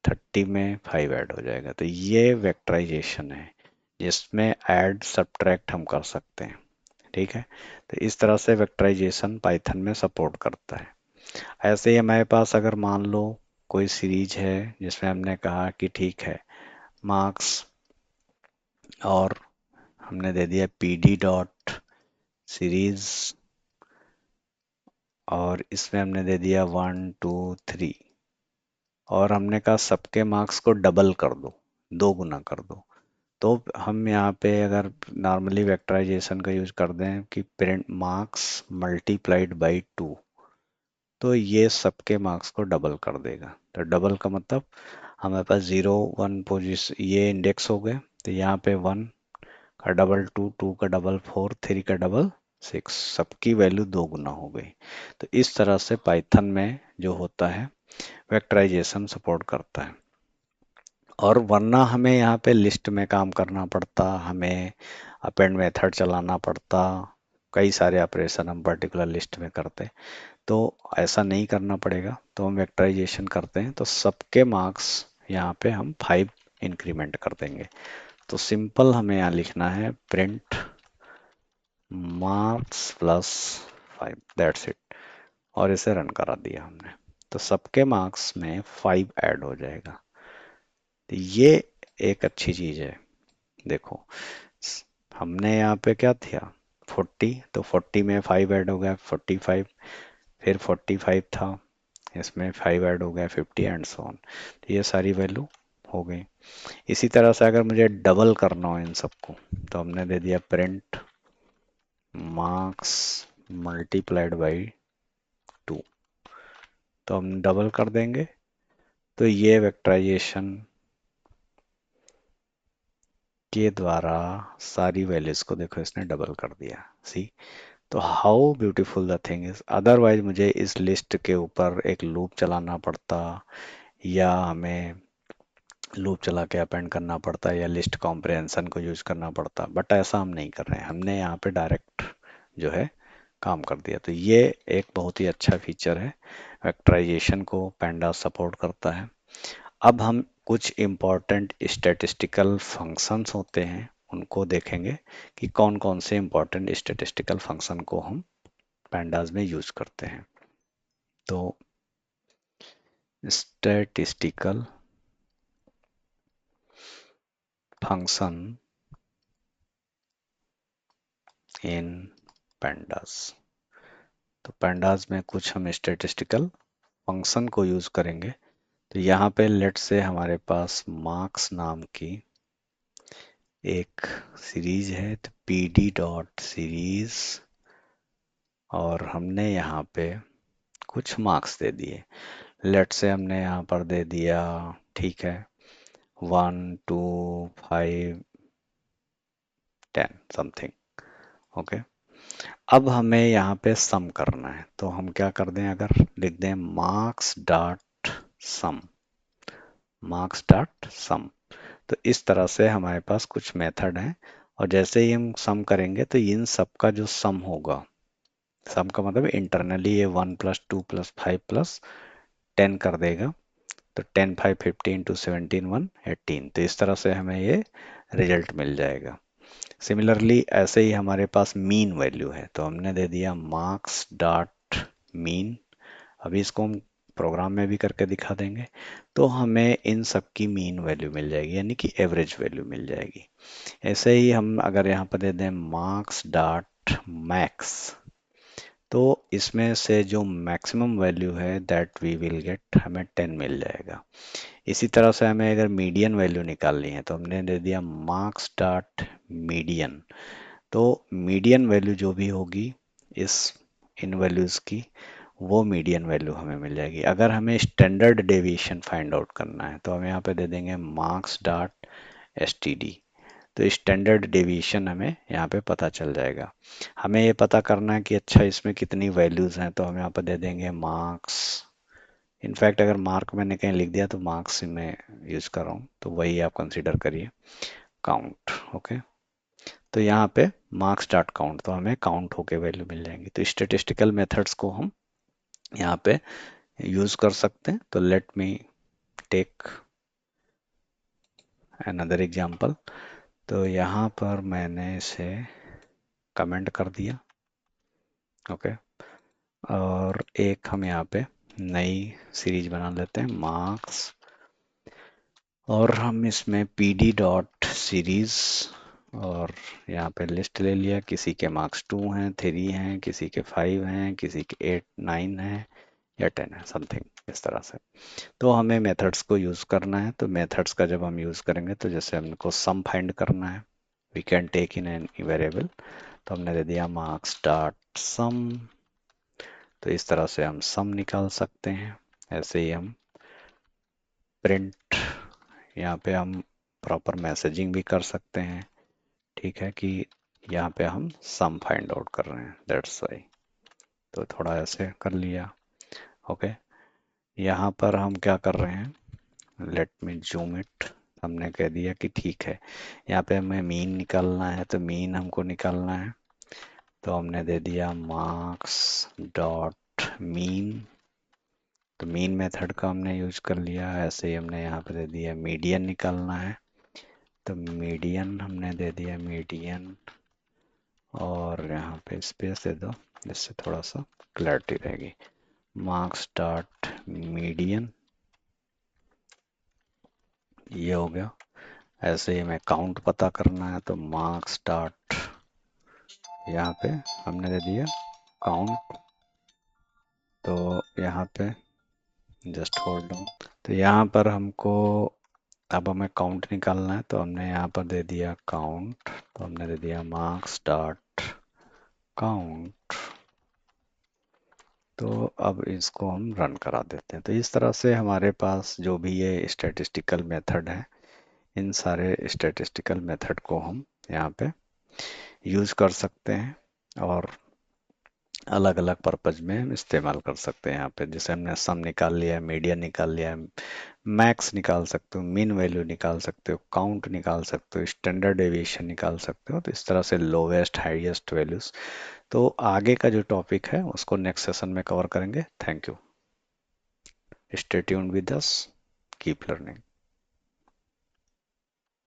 30 में 5 ऐड हो जाएगा। तो ये वेक्टराइजेशन है जिसमें ऐड सब्ट्रैक्ट हम कर सकते हैं, ठीक है। तो इस तरह से वेक्टराइजेशन पाइथन में सपोर्ट करता है। ऐसे ही हमारे पास अगर मान लो कोई सीरीज है जिसमें हमने कहा कि ठीक है मार्क्स, और हमने दे दिया पी डी डॉट सीरीज, और इसमें हमने दे दिया 1 2 3, और हमने कहा सबके मार्क्स को डबल कर दो, 2 गुना कर दो। तो हम यहाँ पे अगर नॉर्मली वेक्टराइजेशन का यूज कर दें कि प्रिंट मार्क्स ×2, तो ये सबके मार्क्स को डबल कर देगा। तो डबल का मतलब हमारे पास 0 1 पोजिशन ये इंडेक्स हो गए, तो यहाँ पे 1 का डबल 2, 2 का डबल 4, 3 का डबल 6, सबकी वैल्यू 2 गुना हो गई। तो इस तरह से पाइथन में जो होता है वेक्टराइजेशन सपोर्ट करता है। और वरना हमें यहाँ पे लिस्ट में काम करना पड़ता, हमें अपेंड मेथड चलाना पड़ता, कई सारे ऑपरेशन हम पर्टिकुलर लिस्ट में करते। तो ऐसा नहीं करना पड़ेगा, तो हम वेक्टराइजेशन करते हैं तो सबके मार्क्स यहाँ पे हम 5 इंक्रीमेंट कर देंगे। तो सिंपल हमें यहाँ लिखना है प्रिंट मार्क्स +5, दैट्स इट, और इसे रन करा दिया हमने, तो सबके मार्क्स में 5 ऐड हो जाएगा। तो ये एक अच्छी चीज है। देखो हमने यहाँ पे क्या था 40, तो 40 में 5 ऐड हो गया 45, फिर 45 था, इसमें 5 ऐड हो गया 50, एंड सो ऑन। तो ये सारी वैल्यू हो गई। इसी तरह से अगर मुझे डबल करना हो इन सबको, तो हमने दे दिया प्रिंट मार्क्स ×2, तो हम डबल कर देंगे। तो ये वेक्टराइजेशन के द्वारा सारी वैल्यूज को देखो इसने डबल कर दिया। सी, तो how beautiful the thing is. Otherwise मुझे इस लिस्ट के ऊपर एक लूप चलाना पड़ता, या हमें लूप चला के अपेंड करना पड़ता, या लिस्ट कॉम्प्रिहेंशन को यूज करना पड़ता, बट ऐसा हम नहीं कर रहे हैं। हमने यहाँ पे डायरेक्ट जो है काम कर दिया। तो ये एक बहुत ही अच्छा फीचर है। वेक्टराइजेशन को pandas सपोर्ट करता है। अब हम कुछ इम्पोर्टेंट स्टैटिस्टिकल फंक्शंस होते हैं उनको देखेंगे कि कौन कौन से इम्पोर्टेंट स्टैटिस्टिकल फंक्शन को हम pandas में यूज करते हैं। तो स्टैटिस्टिकल फंक्शन इन pandas। तो pandas में कुछ हम स्टैटिस्टिकल फंक्शन को यूज करेंगे। तो यहाँ पे लेट से हमारे पास मार्क्स नाम की एक सीरीज है, तो पी डी डॉट सीरीज, और हमने यहाँ पे कुछ मार्क्स दे दिए। लेट से हमने यहाँ पर दे दिया, ठीक है, 1 2 5 10 समथिंग। ओके, अब हमें यहाँ पे सम करना है, तो हम क्या कर दें, अगर लिख दें मार्क्स डॉट सम, मार्क्स डॉट सम। तो इस तरह से हमारे पास कुछ मेथड हैं, और जैसे ही हम सम करेंगे तो इन सब का जो सम होगा, सम का मतलब इंटरनली ये 1 + 2 + 5 + 10 कर देगा। तो 10 5 15 2 17 1 18, तो इस तरह से हमें ये रिजल्ट मिल जाएगा। सिमिलरली ऐसे ही हमारे पास मीन वैल्यू है, तो हमने दे दिया मार्क्स डॉट मीन। अभी इसको हम प्रोग्राम में भी करके दिखा देंगे। तो हमें इन सब की मीन वैल्यू मिल जाएगी, यानी कि एवरेज वैल्यू मिल जाएगी। ऐसे ही हम अगर यहाँ पर दे दें मार्क्स डॉट मैक्स, तो इसमें से जो मैक्सिमम वैल्यू है दैट वी विल गेट, हमें 10 मिल जाएगा। इसी तरह से हमें अगर मीडियन वैल्यू निकालनी है, तो हमने दे दिया मार्क्स डॉट मीडियन। तो मीडियन वैल्यू जो भी होगी इस इन वैल्यूज़ की, वो मीडियन वैल्यू हमें मिल जाएगी। अगर हमें स्टैंडर्ड डेविएशन फाइंड आउट करना है, तो हम यहाँ पे दे देंगे मार्क्स डॉट एसटीडी। तो स्टैंडर्ड डेविएशन हमें यहाँ पे पता चल जाएगा। हमें ये पता करना है कि अच्छा इसमें कितनी वैल्यूज़ हैं, तो हम यहाँ पे दे देंगे मार्क्स। इनफैक्ट अगर मार्क मैंने कहीं लिख दिया तो मार्क्स में यूज़ कर रहा हूँ, तो वही आप कंसीडर करिए, काउंट। ओके, तो यहाँ पे मार्क्स डॉट काउंट, तो हमें काउंट होके वैल्यू मिल जाएंगी। तो स्टेटिस्टिकल मेथड्स को हम यहाँ पे यूज़ कर सकते हैं। तो let me take another example. तो यहाँ पर मैंने इसे कमेंट कर दिया। ओके, और एक हम यहाँ पे नई सीरीज बना लेते हैं मार्क्स, और हम इसमें पी डी डॉट सीरीज, और यहाँ पे लिस्ट ले लिया। किसी के मार्क्स 2 हैं, 3 हैं, किसी के 5 हैं, किसी के 8 9 हैं, या 10 है, समथिंग इस तरह से। तो हमें मेथड्स को यूज़ करना है। तो मेथड्स का जब हम यूज़ करेंगे, तो जैसे हमको सम फाइंड करना है, we can take in an variable, तो हमने दे दिया मार्क्स डॉट सम। तो इस तरह से हम सम निकाल सकते हैं। ऐसे ही हम प्रिंट, यहाँ पे हम प्रॉपर मैसेजिंग भी कर सकते हैं, ठीक है, कि यहाँ पे हम सम फाइंड आउट कर रहे हैं, दैट्स वाई। तो थोड़ा ऐसे कर लिया। ओके, यहाँ पर हम क्या कर रहे हैं, लेट मी जूम इट। हमने कह दिया कि ठीक है, यहाँ पे हमें मीन निकालना है, तो मीन हमको निकालना है। तो हमने दे दिया मार्क्स डॉट मीन। तो मीन मेथड का हमने यूज कर लिया। ऐसे ही हमने यहाँ पे दे दिया मीडियन निकालना है, तो मीडियन हमने दे दिया मीडियन, और यहाँ पे स्पेस दे दो जिससे थोड़ा सा क्लैरिटी रहेगी। मार्क्स डॉट मीडियन, ये हो गया। ऐसे ही हमें काउंट पता करना है, तो मार्क्स डॉट, यहाँ पे हमने दे दिया काउंट। तो यहाँ पे जस्ट होल्ड ऑन, तो यहाँ पर हमको अब हमें काउंट निकालना है, तो हमने यहाँ पर दे दिया काउंट। तो हमने दे दिया मार्क्स डॉट काउंट। तो अब इसको हम रन करा देते हैं। तो इस तरह से हमारे पास जो भी ये स्टैटिस्टिकल मेथड है, इन सारे स्टैटिस्टिकल मेथड को हम यहाँ पे यूज कर सकते हैं और अलग अलग पर्पज में हम इस्तेमाल कर सकते हैं। यहाँ पे जैसे हमने सम निकाल लिया है, मीडियन निकाल लिया है, मैक्स निकाल सकते हो, मीन वैल्यू निकाल सकते हो, काउंट निकाल सकते हो, स्टैंडर्ड डेविएशन निकाल सकते हो, तो इस तरह से लोवेस्ट हाईएस्ट वैल्यूज। तो आगे का जो टॉपिक है उसको नेक्स्ट सेशन में कवर करेंगे। Thank you. Stay tuned with us, keep learning.